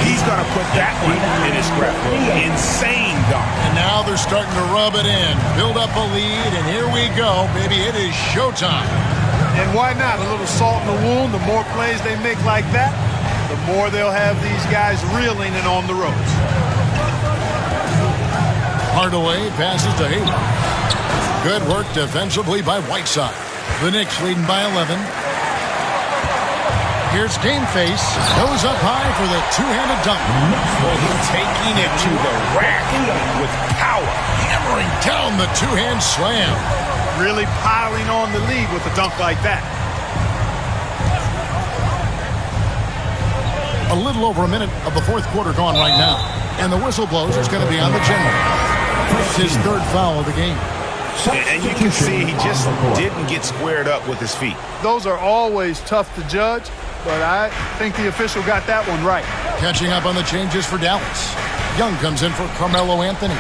J: He's going to put that one in his scrapbook. Insane dunk.
I: And now they're starting to rub it in. Build up a lead, and here we go, baby. It is showtime.
B: And why not? A little salt in the wound. The more plays they make like that, the more they'll have these guys reeling and on the ropes.
I: Hardaway passes to Hayward. Good work defensively by Whiteside. The Knicks leading by 11. Here's Game Face. Goes up high for the two-handed dunk.
J: Well, he's taking it to the rack with power.
I: Hammering down the two-hand slam.
B: Really piling on the lead with a dunk like that.
I: A little over a minute of the fourth quarter gone right now. And the whistle blows is going to be on the general. It's his third foul of the game.
J: And you can see he just didn't get squared up with his feet.
B: Those are always tough to judge, but I think the official got that one right.
I: Catching up on the changes for Dallas. Young comes in for Carmelo Anthony.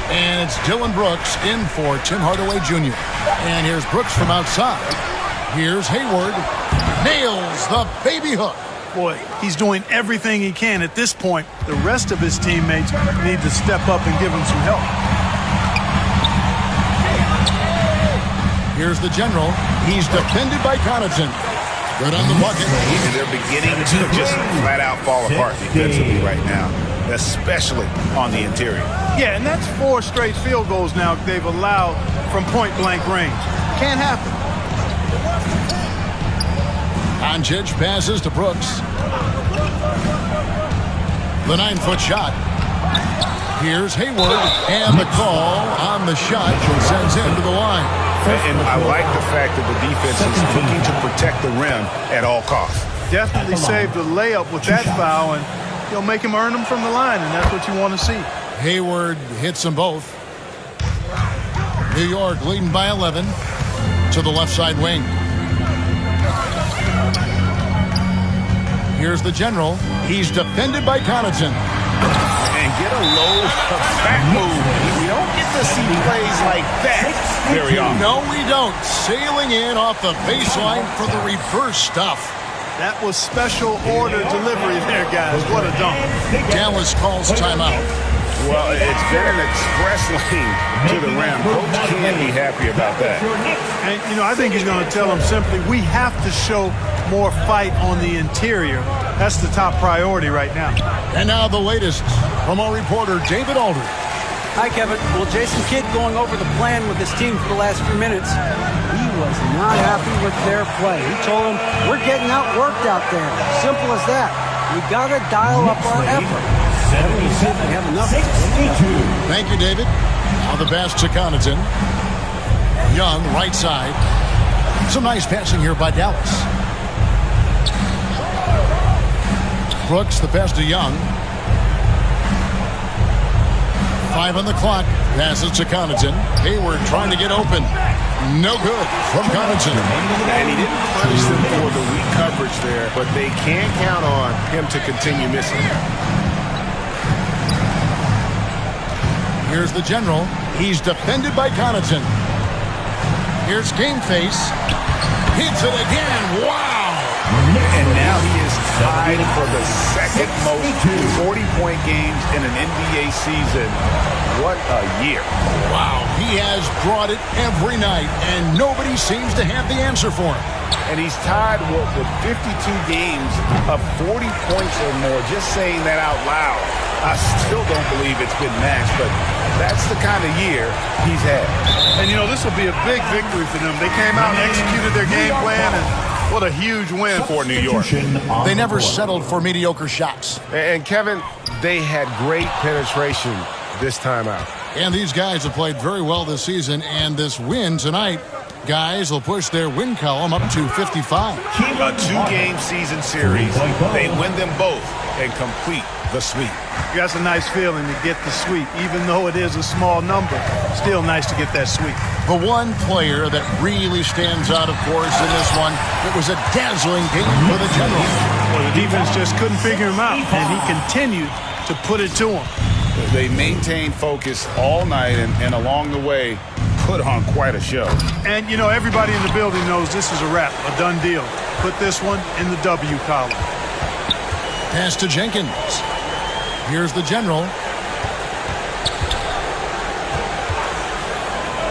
I: And it's Dylan Brooks in for Tim Hardaway Jr. And here's Brooks from outside. Here's Hayward. Nails the baby hook.
B: Boy, he's doing everything he can at this point. The rest of his teammates need to step up and give him some help.
I: Here's the general. He's defended by Connaughton. Good on the bucket.
J: They're beginning to just flat out fall apart defensively right now, especially on the interior.
B: Yeah, and that's 4 straight field goals now they've allowed from point-blank range. Can't happen.
I: Doncic passes to Brooks. The 9-foot shot. Here's Hayward, and the call on the shot sends him to the line.
J: And I like the fact that the defense is looking to protect the rim at all costs.
B: Definitely saved the layup with that foul, and you'll make him earn them from the line, and that's what you want to see.
I: Hayward hits them both. New York leading by 11 to the left side wing. Here's the general. He's defended by Connaughton.
J: And get a load of back move. We don't get to see plays like that very often.
I: No, we don't. Sailing in off the baseline for the reverse stuff.
B: That was special order delivery there, guys. What a dunk.
I: Dallas calls timeout.
J: Well, it's been an express lane to the rim. Coach can't be happy about that.
B: And, you know, I think he's going to tell them simply, we have to show more fight on the interior. That's the top priority right now.
I: And now the latest from our reporter, David Aldridge.
K: Hi, Kevin. Well, Jason Kidd going over the plan with his team for the last few minutes. He was not happy with their play. He told them, we're getting outworked out there. Simple as that. We got to dial up our effort. We have enough.
I: Thank you, David. Now the pass to Connaughton. Young, right side. Some nice passing here by Dallas. Brooks, the pass to Young. 5 on the clock. Passes to Connaughton. Hayward trying to get open. No good from Connaughton.
J: And he didn't punish them for the weak coverage there, but they can't count on him to continue missing.
I: Here's the general. He's defended by Connaughton. Here's Game Face. Hits it again. Wow.
J: And now he is tied for the second most 40-point games in an NBA season. What a year.
I: Wow. He has brought it every night, and nobody seems to have the answer for him.
J: And he's tied with 52 games of 40 points or more. Just saying that out loud, I still don't believe it's been matched, but that's the kind of year he's had.
B: And, you know, this will be a big victory for them. They came out and executed their game plan, and what a huge win for New York.
I: They never settled for mediocre shots.
J: And Kevin, they had great penetration this time out.
I: And these guys have played very well this season, and this win tonight, guys will push their win column up to 55.
J: A 2-game season series. They win them both. and complete the sweep.
B: That's a nice feeling to get the sweep. Even though it is a small number, still nice to get that sweep.
I: The one player that really stands out, of course, in this one, it was a dazzling game for the Generals.
B: Well, the defense just couldn't figure him out, and he continued to put it to him.
J: They maintained focus all night and along the way put on quite a show.
B: And, you know, everybody in the building knows this is a wrap, a done deal. Put this one in the W column.
I: Pass to Jenkins. Here's the General.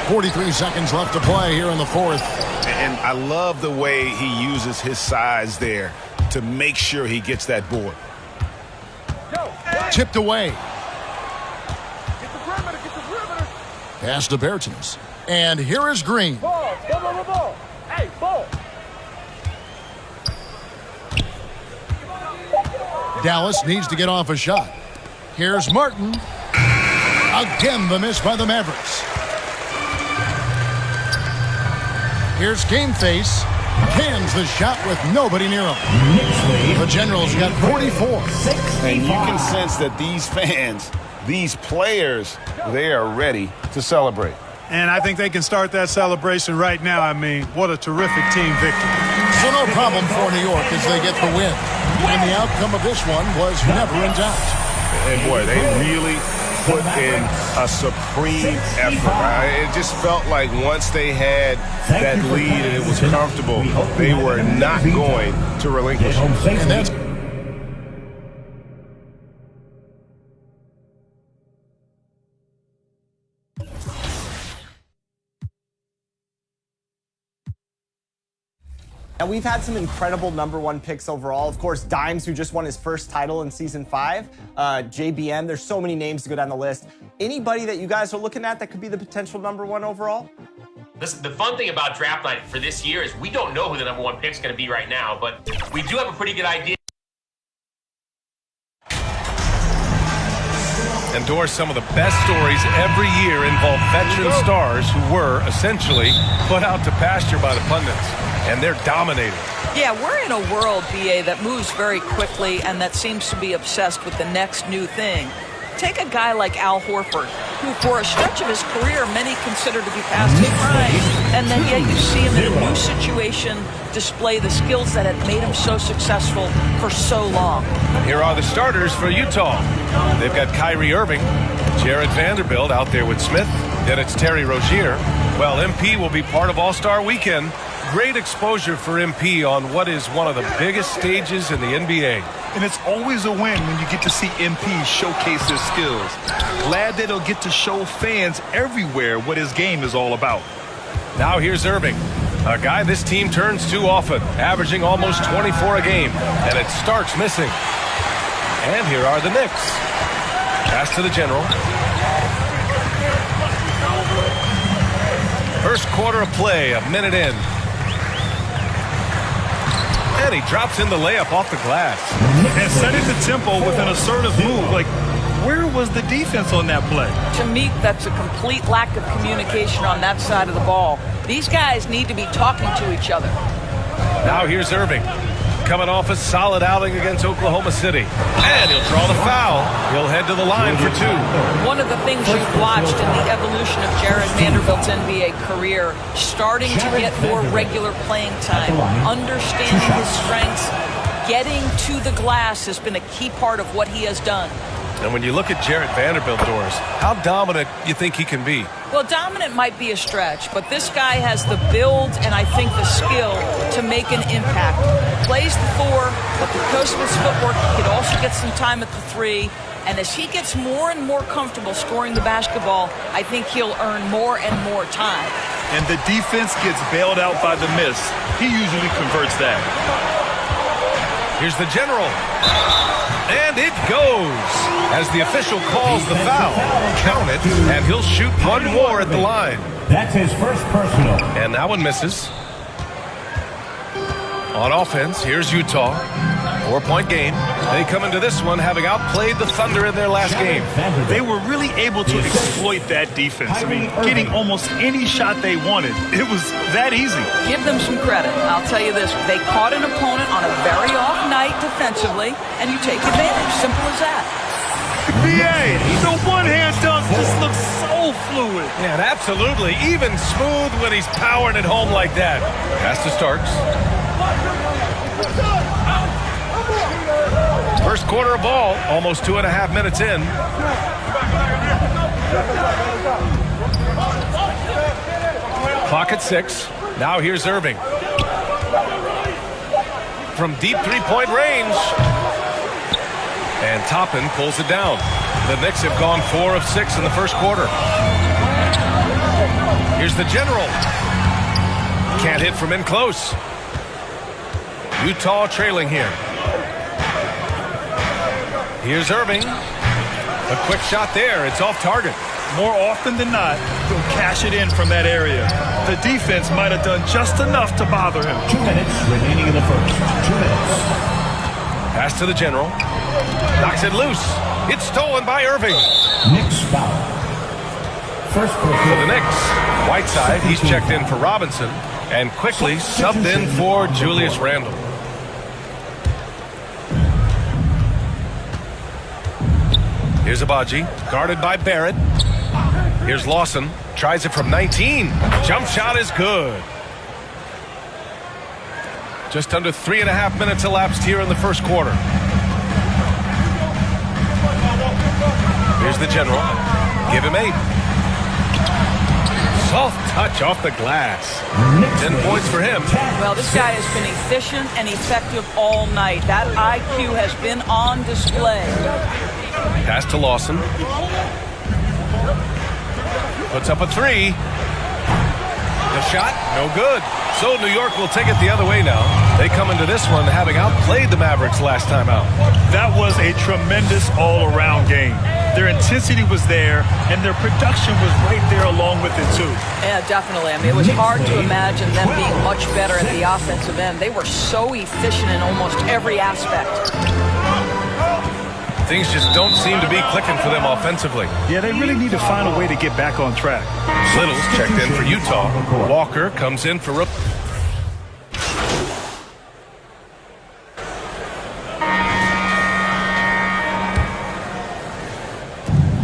I: 43 seconds left to play here in the fourth.
J: And I love the way he uses his size there to make sure he gets that board.
I: Tipped away. Pass to Bertens. And here is Green.
F: Ball. Hey, ball.
I: Dallas needs to get off a shot. Here's Martin. Again, the miss by the Mavericks. Here's Game Face. Cans the shot with nobody near him. The Generals got 44.
J: And you can sense that these fans, these players, they are ready to celebrate.
B: And I think they can start that celebration right now. I mean, what a terrific team victory.
I: So no problem for New York as they get the win. And the outcome of this one was never in doubt.
J: And boy, they really put in a supreme effort. It just felt like once they had that lead and it was comfortable, they were not going to relinquish it.
I: And that's
G: Now, we've had some incredible #1 picks overall. Of course, Dimes, who just won his first title in Season 5. JBN, there's so many names to go down the list. Anybody that you guys are looking at that could be the potential #1 overall?
H: Listen, the fun thing about draft night for this year is we don't know who the #1 pick is going to be right now, but we do have a pretty good idea.
A: Endorse some of the best stories every year involve veteran stars who were essentially put out to pasture by the pundits, and they're dominating.
M: Yeah, we're in a world, BA, that moves very quickly and that seems to be obsessed with the next new thing. Take a guy like Al Horford, who for a stretch of his career many consider to be past his prime, and then yet you see him in a new situation display the skills that had made him so successful for so long.
A: Here are the starters for Utah. They've got Kyrie Irving, Jared Vanderbilt out there with Smith, then it's Terry Rozier. Well, MP will be part of All-Star Weekend. Great exposure for MP on what is one of the biggest stages in the NBA.
B: And it's always a win when you get to see MP showcase his skills. Glad that he'll get to show fans everywhere what his game is all about.
A: Now here's Irving, a guy this team turns to often, averaging almost 24 a game, and it starts missing. And here are the Knicks. Pass to the General. First quarter of play, a minute in. And he drops in the layup off the glass.
B: And setting the tempo with an assertive move. Like, where was the defense on that play?
M: To me, that's a complete lack of communication on that side of the ball. These guys need to be talking to each other.
A: Now here's Irving, coming off a solid outing against Oklahoma City. And he'll draw the foul. He'll head to the line for two.
M: One of the things you've watched in the evolution of Jared Vanderbilt's NBA career, starting to get more regular playing time, understanding his strengths, getting to the glass has been a key part of what he has done.
A: And when you look at Jared Vanderbilt, Doris, how dominant you think he can be?
M: Well, dominant might be a stretch, but this guy has the build and I think the skill to make an impact. Plays the 4, but because of his footwork, he could also get some time at the 3. And as he gets more and more comfortable scoring the basketball, I think he'll earn more and more time.
B: And the defense gets bailed out by the miss. He usually converts that.
A: Here's the General. And it goes as the official calls the foul. Count it, and he'll shoot one more at the line.
L: That's his first personal.
A: And that one misses. On offense, here's Utah. 4-point game. They come into this one having outplayed the Thunder in their last game.
B: They were really able to exploit that defense. I mean, getting almost any shot they wanted. It was that easy.
M: Give them some credit. I'll tell you this. They caught an opponent on a very off night defensively, and you take advantage. Simple as that.
B: BA, the one-hand dunk just looks so fluid.
A: Yeah, and absolutely. Even smooth when he's powering it home like that. Pass to Starks. First quarter of ball, almost 2.5 minutes in. Clock at 6. Now here's Irving. From deep three-point range. And Toppin pulls it down. The Knicks have gone 4 of 6 in the first quarter. Here's the General. Can't hit from in close. Utah trailing here. Here's Irving. A quick shot there. It's off target.
B: More often than not, he'll cash it in from that area. The defense might have done just enough to bother him.
L: 2 minutes remaining in the first. 2 minutes.
A: Pass to the General. Knocks it loose. It's stolen by Irving.
L: Knicks foul. First quarter.
A: For the Knicks, Whiteside, he's checked in for Robinson and quickly subbed in for Julius Randle. Here's Abaji, guarded by Barrett. Here's Lawson, tries it from 19. Jump shot is good. Just under 3.5 minutes elapsed here in the first quarter. Here's the General. Give him 8. Soft touch off the glass. 10 points for him.
M: Well, this guy has been efficient and effective all night. That IQ has been on display.
A: Pass to Lawson. Puts up a 3. The shot, no good. So New York will take it the other way now. They come into this one having outplayed the Mavericks last time out.
B: That was a tremendous all-around game. Their intensity was there, and their production was right there along with it, too.
M: Yeah, definitely. I mean, it was hard to imagine them being much better at the offensive end. They were so efficient in almost every aspect.
A: Things just don't seem to be clicking for them offensively.
B: Yeah, they really need to find a way to get back on track.
A: Little's checked in for Utah. Walker comes in for Rook.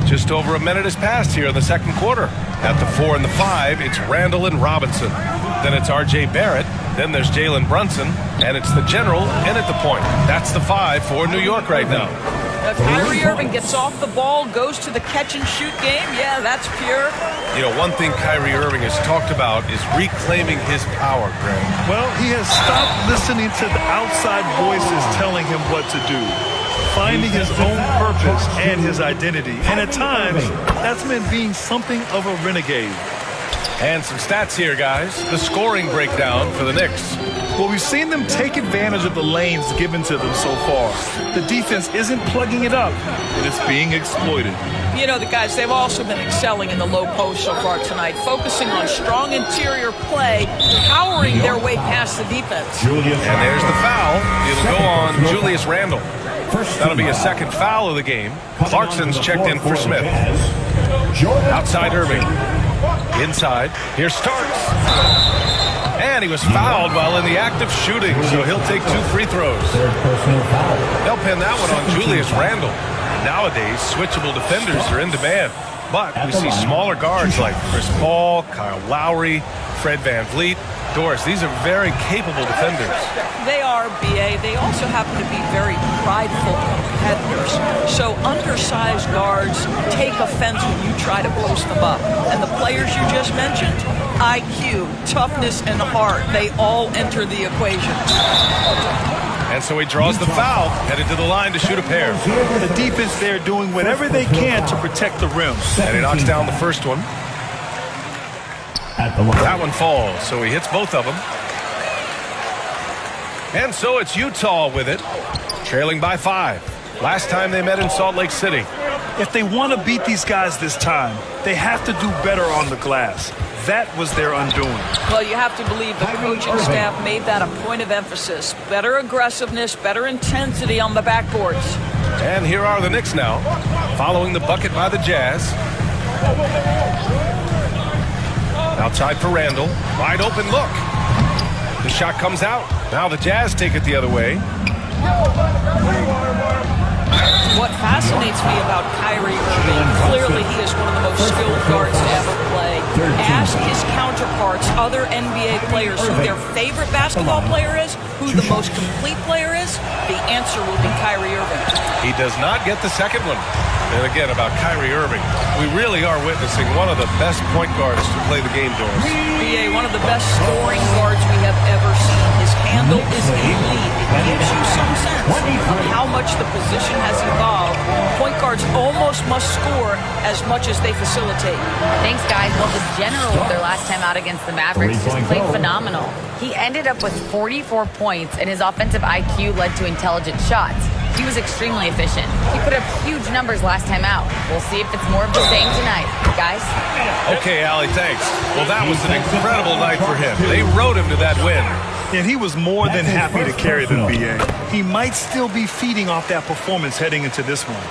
A: Just over a minute has passed here in the second quarter. At the 4 and the 5, it's Randle and Robinson. Then it's R.J. Barrett. Then there's Jalen Brunson. And it's the General in at the point. That's the 5 for New York right now.
M: Kyrie Irving gets off the ball, goes to the catch-and-shoot game. Yeah, that's pure.
A: You know, one thing Kyrie Irving has talked about is reclaiming his power, Greg.
B: Well, he has stopped listening to the outside voices telling him what to do. Finding his own purpose and his identity. And at times, that's meant being something of a renegade.
A: And some stats here, guys. The scoring breakdown for the Knicks.
B: Well, we've seen them take advantage of the lanes given to them so far. The defense isn't plugging it up, and it's being exploited.
M: You know, the guys, they've also been excelling in the low post so far tonight, focusing on strong interior play, powering their way past the defense.
A: And there's the foul. It'll go on Julius Randle. That'll be a second foul of the game. Clarkson's checked in for Smith. Outside Irving. Inside. Here's Starks. And he was fouled while in the act of shooting, so he'll take 2 free throws. They'll pin that one on Julius Randle. Nowadays, switchable defenders are in demand. But we see smaller guards like Chris Paul, Kyle Lowry, Fred VanVleet. Doris, these are very capable defenders.
M: They are, B.A. They also happen to be very prideful competitors. So undersized guards take offense when you try to post them up. And the players you just mentioned, IQ, toughness, and heart, they all enter the equation.
A: And so he draws the foul, headed to the line to shoot a pair.
B: The defense there doing whatever they can to protect the rim.
A: And he knocks down the first one. That one falls, so he hits both of them. And so it's Utah with it, trailing by 5. Last time they met in Salt Lake City.
B: If they want to beat these guys this time, they have to do better on the glass. that was their undoing.
M: Well, you have to believe the coaching staff made that a point of emphasis. Better aggressiveness, better intensity on the backboards.
A: And here are the Knicks now, following the bucket by the Jazz. Outside for Randall. Wide open look. The shot comes out. Now the Jazz take it the other way.
M: What fascinates me about Kyrie Irving, clearly he is one of the most skilled guards to ever play. Ask his counterparts, other NBA players, who their favorite basketball player is, who the most complete player is, the answer will be Kyrie Irving.
A: He does not get the second one. And again, about Kyrie Irving, we really are witnessing one of the best point guards to play the game, Doris.
M: BA, one of the best scoring guards we have ever seen. His handle is elite. It gives you some sense of how much the position has evolved. Point guards almost must score as much as they facilitate.
D: Thanks, guys. Well, the Generals, their last time out against the Mavericks, just played phenomenal. He ended up with 44 points, and his offensive IQ led to intelligent shots. He was extremely efficient. He put up huge numbers last time out. We'll see if it's more of the same tonight. Guys?
A: Okay, Allie, thanks. Well, that was an incredible night for him. They rode him to that win.
B: And he was more than happy to carry them, BA. He might still be feeding off that performance heading into this one.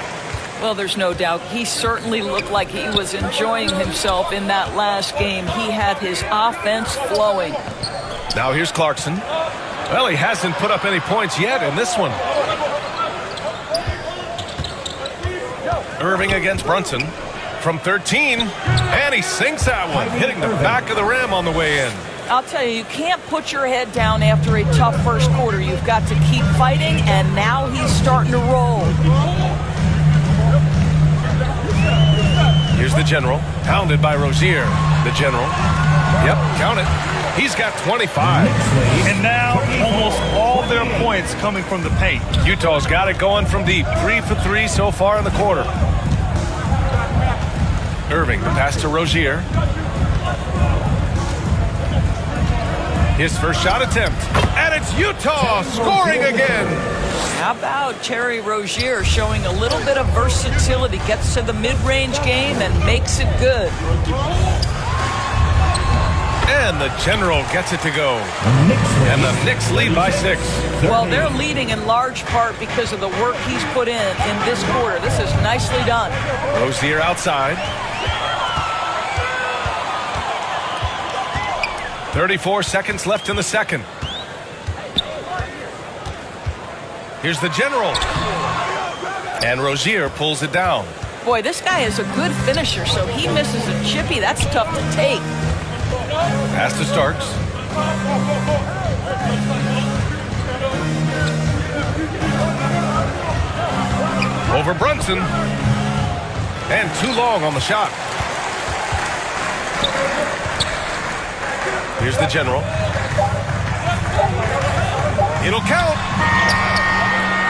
M: Well, there's no doubt. He certainly looked like he was enjoying himself in that last game. He had his offense flowing.
A: Now here's Clarkson. Well, he hasn't put up any points yet in this one. Irving against Brunson from 13, and he sinks that one, hitting the back of the rim on the way in.
M: I'll tell you, you can't put your head down after a tough first quarter. You've got to keep fighting, and now he's starting to roll.
A: Here's the General, pounded by Rozier. The General, yep, count it. He's got 25.
B: And now almost all their points coming from the paint.
A: Utah's got it going from deep. 3 for 3 so far in the quarter. Irving, the pass to Rozier. His first shot attempt. And it's Utah scoring again.
M: How about Terry Rozier showing a little bit of versatility, gets to the mid-range game and makes it good.
A: And the General gets it to go. And the Knicks lead by 6.
M: Well, they're leading in large part because of the work he's put in this quarter. This is nicely done.
A: Rozier outside. 34 seconds left in the second. Here's the General. And Rozier pulls it down.
M: Boy, this guy is a good finisher, so he misses a chippy. That's tough to take.
A: Pass to Starks. Over Brunson. And too long on the shot. Here's the General. It'll count.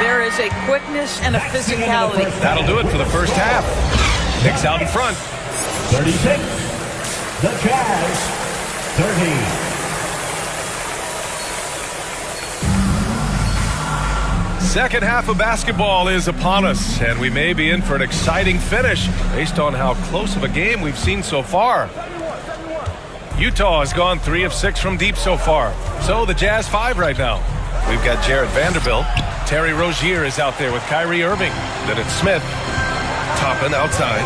M: There is a quickness and a physicality.
A: That'll do it for the first half. Knicks out in front.
L: 36. The Jazz. 30.
A: Second half of basketball is upon us, and we may be in for an exciting finish based on how close of a game we've seen so far. Utah has gone 3 of 6 from deep so far, so the Jazz 5 right now. We've got Jared Vanderbilt. Terry Rozier is out there with Kyrie Irving. Then it's Smith. Toppin outside.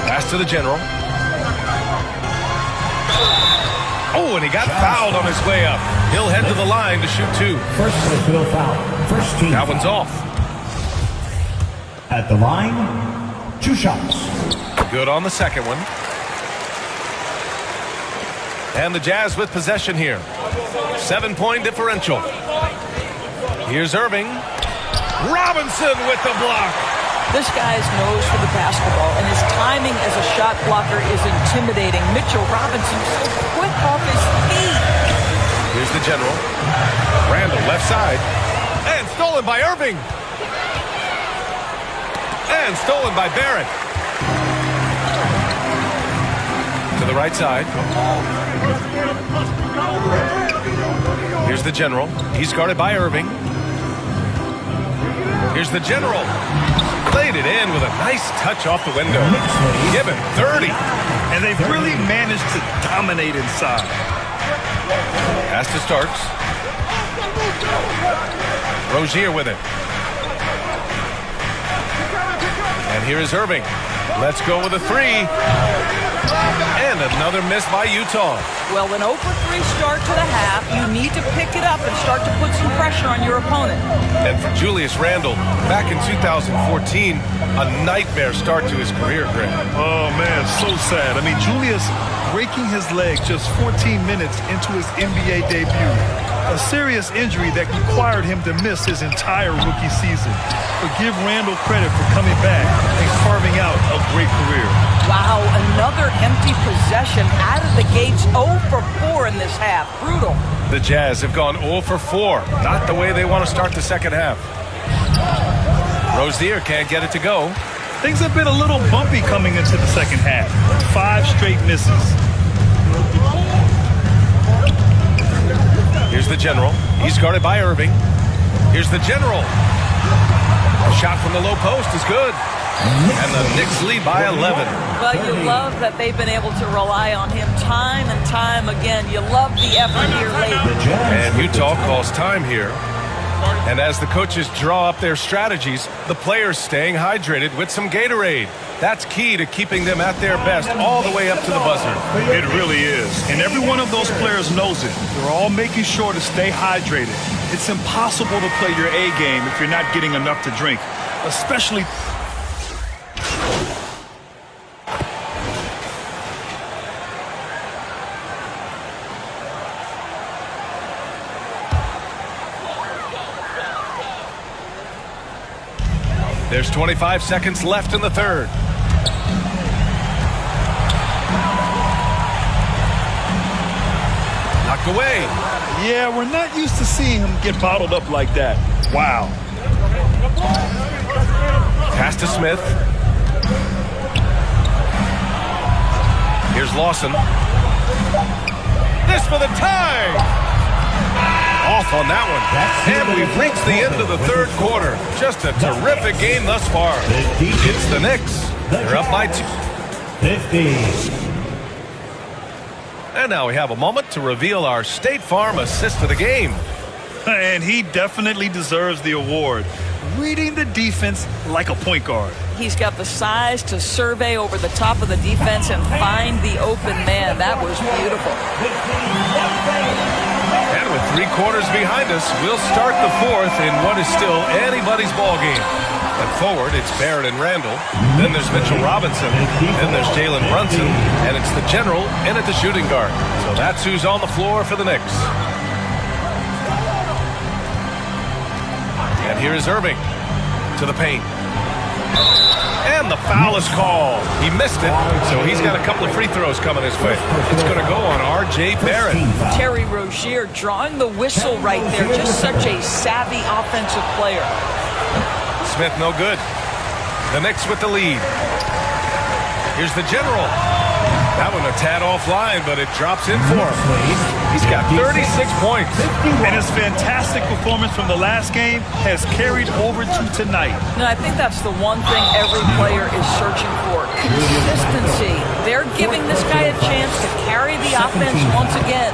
A: Pass to the General. Oh, and he got fouled on his way up. He'll head to the line to shoot 2.
L: First personal foul. First team.
A: That one's off.
L: At the line, 2 shots.
A: Good on the second one. And the Jazz with possession here. 7-point differential. Here's Irving. Robinson with the block.
M: This guy's nose for the basketball, and his timing as a shot blocker is intimidating. Mitchell Robinson so quick off his feet.
A: Here's the General. Randall left side. And stolen by Irving. And stolen by Barrett. To the right side. Here's the General. He's guarded by Irving. Here's the General. Laid it in with a nice touch off the window. Give him 30.
B: And they've really managed to dominate inside.
A: Pass to Starks. Rozier with it. And here is Irving. Let's go with a 3. And another miss by Utah.
M: Well, an 0 for 3 start to the half. You need to pick it up and start to put some pressure on your opponent.
A: And for Julius Randle, back in 2014, a nightmare start to his career, Greg.
B: Oh, man, so sad. I mean, Julius breaking his leg just 14 minutes into his NBA debut. A serious injury that required him to miss his entire rookie season. But give Randle credit for coming back and carving out a great career.
M: Wow, another empty possession out of the gates. 0 for 4 in this half. Brutal.
A: The Jazz have gone 0 for 4. Not the way they want to start the second half. Rozier can't get it to go.
B: Things have been a little bumpy coming into the second half. 5 straight misses.
A: Here's the General. He's guarded by Irving. Here's the General. Shot from the low post is good. And the Knicks lead by 11.
M: Well, you love that they've been able to rely on him time and time again. You love the effort here late.
A: And Utah calls time here. And as the coaches draw up their strategies, the players staying hydrated with some Gatorade. That's key to keeping them at their best all the way up to the buzzer.
B: It really is. And every one of those players knows it. They're all making sure to stay hydrated. It's impossible to play your A game if you're not getting enough to drink, especially...
A: There's 25 seconds left in the third. Knocked away.
B: Yeah, we're not used to seeing him get bottled up like that. Wow.
A: Pass to Smith. Here's Lawson. This for the tie. Off on that one. And we've reached the end of the third quarter. Just a terrific game thus far. It's the Knicks. They're up by 2.
L: 50.
A: And now we have a moment to reveal our State Farm assist of the game.
B: And he definitely deserves the award. Reading the defense like a point guard.
M: He's got the size to survey over the top of the defense and find the open man. That was beautiful.
A: And with 3 quarters behind us, we'll start the fourth in what is still anybody's ball game. At forward, it's Barrett and Randall. Then there's Mitchell Robinson. Then there's Jalen Brunson. And it's the General in at the shooting guard. So that's who's on the floor for the Knicks. And here is Irving to the paint. And the foul is called. He missed it, so he's got a couple of free throws coming his way. It's going to go on R.J. Barrett.
M: Terry Rozier drawing the whistle right there. Just such a savvy offensive player.
A: Smith no good. The Knicks with the lead. Here's the General. That one a tad offline, but it drops in for him. He's got 36 points.
B: And his fantastic performance from the last game has carried over to tonight.
M: And I think that's the one thing every player is searching for. Consistency. They're giving this guy a chance to carry the offense once again.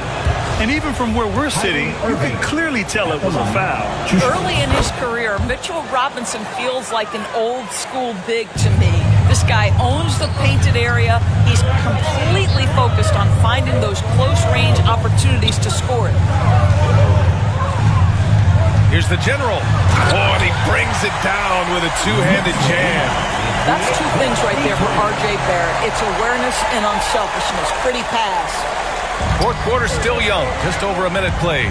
B: And even from where we're sitting, you can clearly tell it was a foul.
M: Early in his career, Mitchell Robinson feels like an old school big to me. This guy owns the painted area. He's completely focused on finding those close-range opportunities to score it.
A: Here's the General. Oh, and he brings it down with a two-handed jam.
M: That's 2 things right there for R.J. Barrett. It's awareness and unselfishness. Pretty pass.
A: Fourth quarter still young, just over a minute played.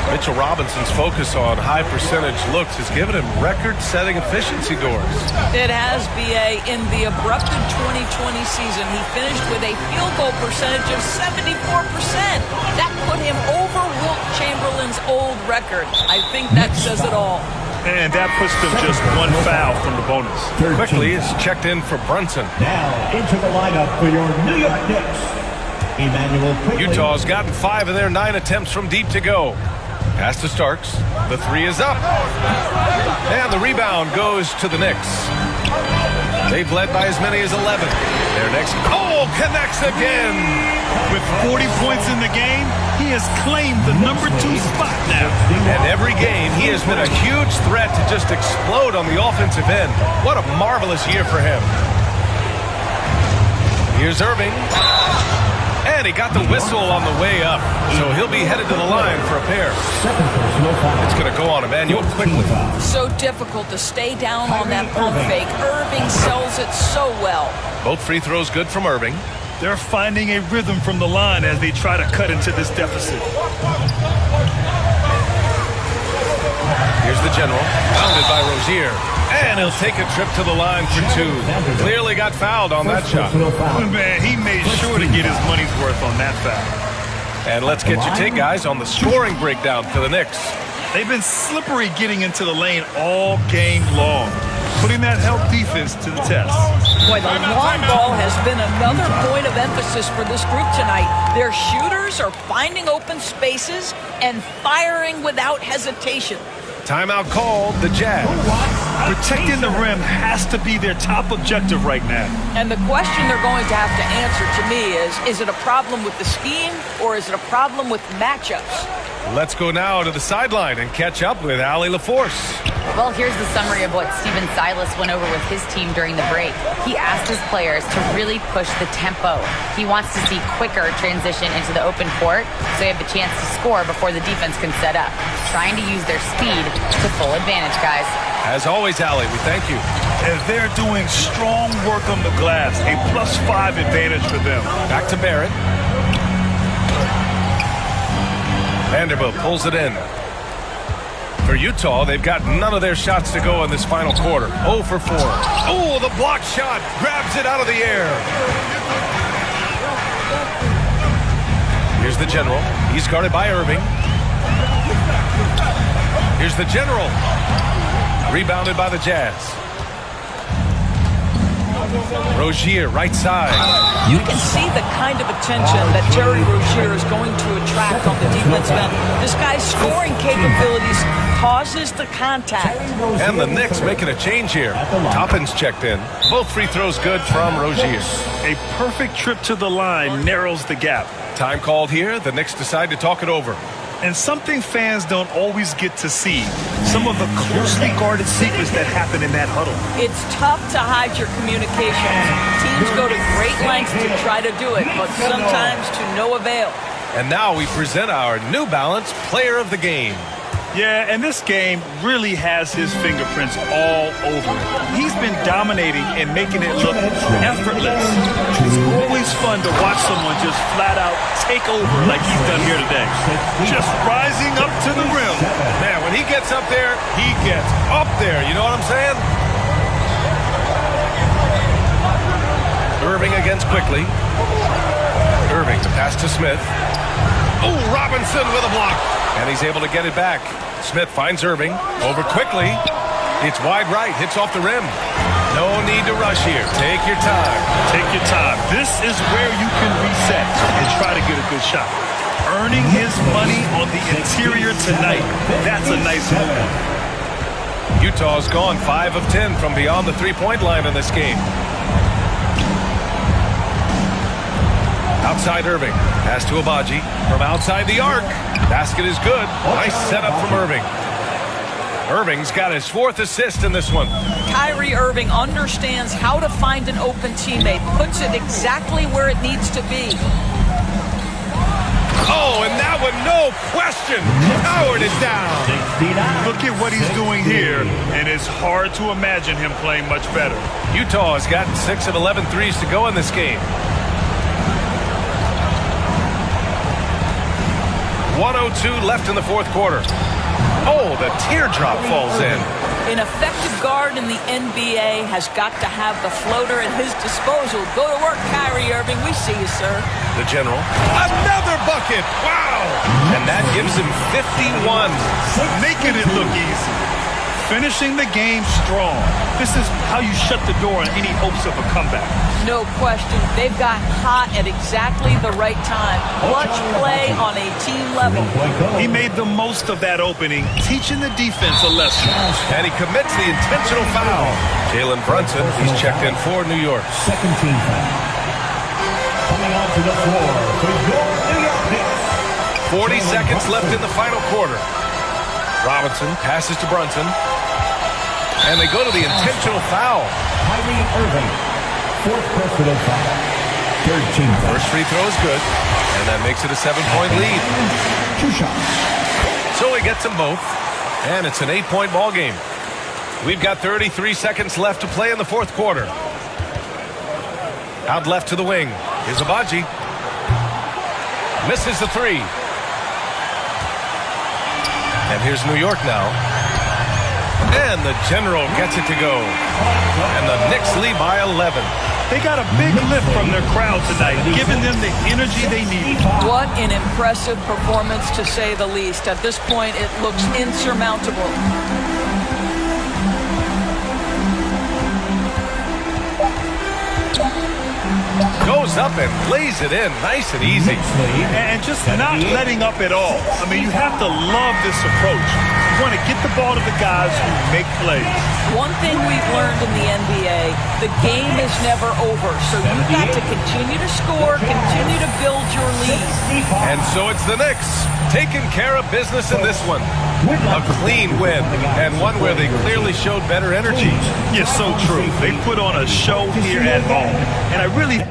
A: Mitchell Robinson's focus on high percentage looks has given him record-setting efficiency doors.
M: It has, B.A. In the abrupted 2020 season, he finished with a field goal percentage of 74%. That put him over Wilt Chamberlain's old record. I think that says it all.
B: And that puts them just 1 foul from the bonus.
A: Quickly is checked in for Brunson.
L: Now into the lineup for your New York Knicks.
A: Utah's gotten 5 of their 9 attempts from deep to go. Pass to Starks. The 3 is up. And the rebound goes to the Knicks. They've led by as many as 11. Their next, connects again.
B: With 40 points in the game, he has claimed the number 2 spot now.
A: And every game, he has been a huge threat to just explode on the offensive end. What a marvelous year for him. Here's Irving. And he got the whistle on the way up. So he'll be headed to the line for a pair. It's going to go on Emmanuel quickly.
M: So difficult to stay down on that pump fake. Irving sells it so well.
A: Both free throws good from Irving.
B: They're finding a rhythm from the line as they try to cut into this deficit.
A: Here's the general, bounded by Rozier. And he'll take a trip to the line for 2. Clearly got fouled on that shot.
B: Man, he made sure to get his money's worth on that foul.
A: And let's get your take, guys, on the scoring breakdown for the Knicks.
B: They've been slippery getting into the lane all game long, putting that help defense to the test.
M: Boy, the long ball has been another point of emphasis for this group tonight. Their shooters are finding open spaces and firing without hesitation.
A: Timeout called, the Jazz.
B: Protecting the rim has to be their top objective right now.
M: And the question they're going to have to answer to me is it a problem with the scheme or is it a problem with matchups?
A: Let's go now to the sideline and catch up with Allie LaForce.
D: Well, here's the summary of what Steven Silas went over with his team during the break. He asked his players to really push the tempo. He wants to see quicker transition into the open court so they have the chance to score before the defense can set up. Trying to use their speed to full advantage, guys.
A: As always, Allie, we thank you.
B: As they're doing strong work on the glass, a +5 advantage for them.
A: Back to Barrett. Vanderbilt pulls it in. For Utah, they've got none of their shots to go in this final quarter. 0 for 4. Oh, the block shot grabs it out of the air. Here's the general. He's guarded by Irving. Here's the general. Rebounded by the Jazz. Rozier, right side.
M: You can see the kind of attention that Terry Rozier is going to attract on the defensive end. This guy's scoring capabilities causes the contact.
A: And the Knicks making a change here. Toppin's checked in. Both free throws good from Rozier.
B: A perfect trip to the line narrows the gap.
A: Time called here. The Knicks decide to talk it over.
B: And something fans don't always get to see, some of the closely guarded secrets that happen in that huddle.
M: It's tough to hide your communications. Teams go to great lengths to try to do it, but sometimes to no avail.
A: And now we present our New Balance Player of the Game.
B: Yeah, and this game really has his fingerprints all over it. He's been dominating and making it look effortless. It's always fun to watch someone just flat out take over like he's done here today. Just rising up to the rim.
A: Man, when he gets up there, he gets up there. You know what I'm saying? Irving against quickly. Irving, the pass to Smith. Oh, Robinson with a block. And he's able to get it back. Smith finds Irving. Over quickly. It's wide right. Hits off the rim. No need to rush here. Take your time.
B: Take your time. This is where you can reset and try to get a good shot. Earning his money on the interior tonight. That's a nice move.
A: Utah's gone 5 of 10 from beyond the three-point line in this game. Outside Irving. Pass to Abaji. From outside the arc. Basket is good. Nice setup from Irving. Irving's got his 4th assist in this one.
M: Kyrie Irving understands how to find an open teammate. Puts it exactly where it needs to be.
A: Oh, and that one, no question. Powered it down.
B: Look at what he's doing here, and it's hard to imagine him playing much better.
A: Utah has gotten 6 of 11 threes to go in this game. 1:02 left in the 4th quarter. Oh, the teardrop falls in.
M: An effective guard in the NBA has got to have the floater at his disposal. Go to work, Kyrie Irving. We see you, sir.
A: The general. Another bucket. Wow. And that gives him 51.
B: Making it look easy. finishing the game strong. This is how you shut the door on any hopes of a comeback.
M: No question. They've gotten hot at exactly the right time. Clutch play on a team level.
B: He made the most of that opening, teaching the defense a lesson.
A: And he commits the intentional foul. Jalen Brunson, he's checked in for New York.
L: Second team foul. Coming onto the floor for your New York Knicks.
A: 40 seconds left in the final quarter. Robinson passes to Brunson. And they go to the intentional foul.
L: Kyrie Irving. Fourth personal foul. Third team foul.
A: First free throw is good. And that makes it a 7-point lead.
L: 2 shots.
A: So he gets them both. And it's an 8-point ball game. We've got 33 seconds left to play in the fourth quarter. Out left to the wing. Here's Abaji. Misses the three. And here's New York now. And the General gets it to go. And the Knicks lead by 11.
B: They got a big lift from their crowd tonight, giving them the energy they need.
M: What an impressive performance, to say the least. At this point, it looks insurmountable.
B: Goes up and lays it in nice and easy. And just not letting up at all. I mean, you have to love this approach. You want to get the ball to the guys who make plays.
M: One thing we've learned in the NBA, the game is never over. So you've got to continue to score, continue to build your lead.
A: And so it's the Knicks taking care of business in this one. A clean win, and one where they clearly showed better energy.
B: Yes, so true. They put on a show here at home. And I really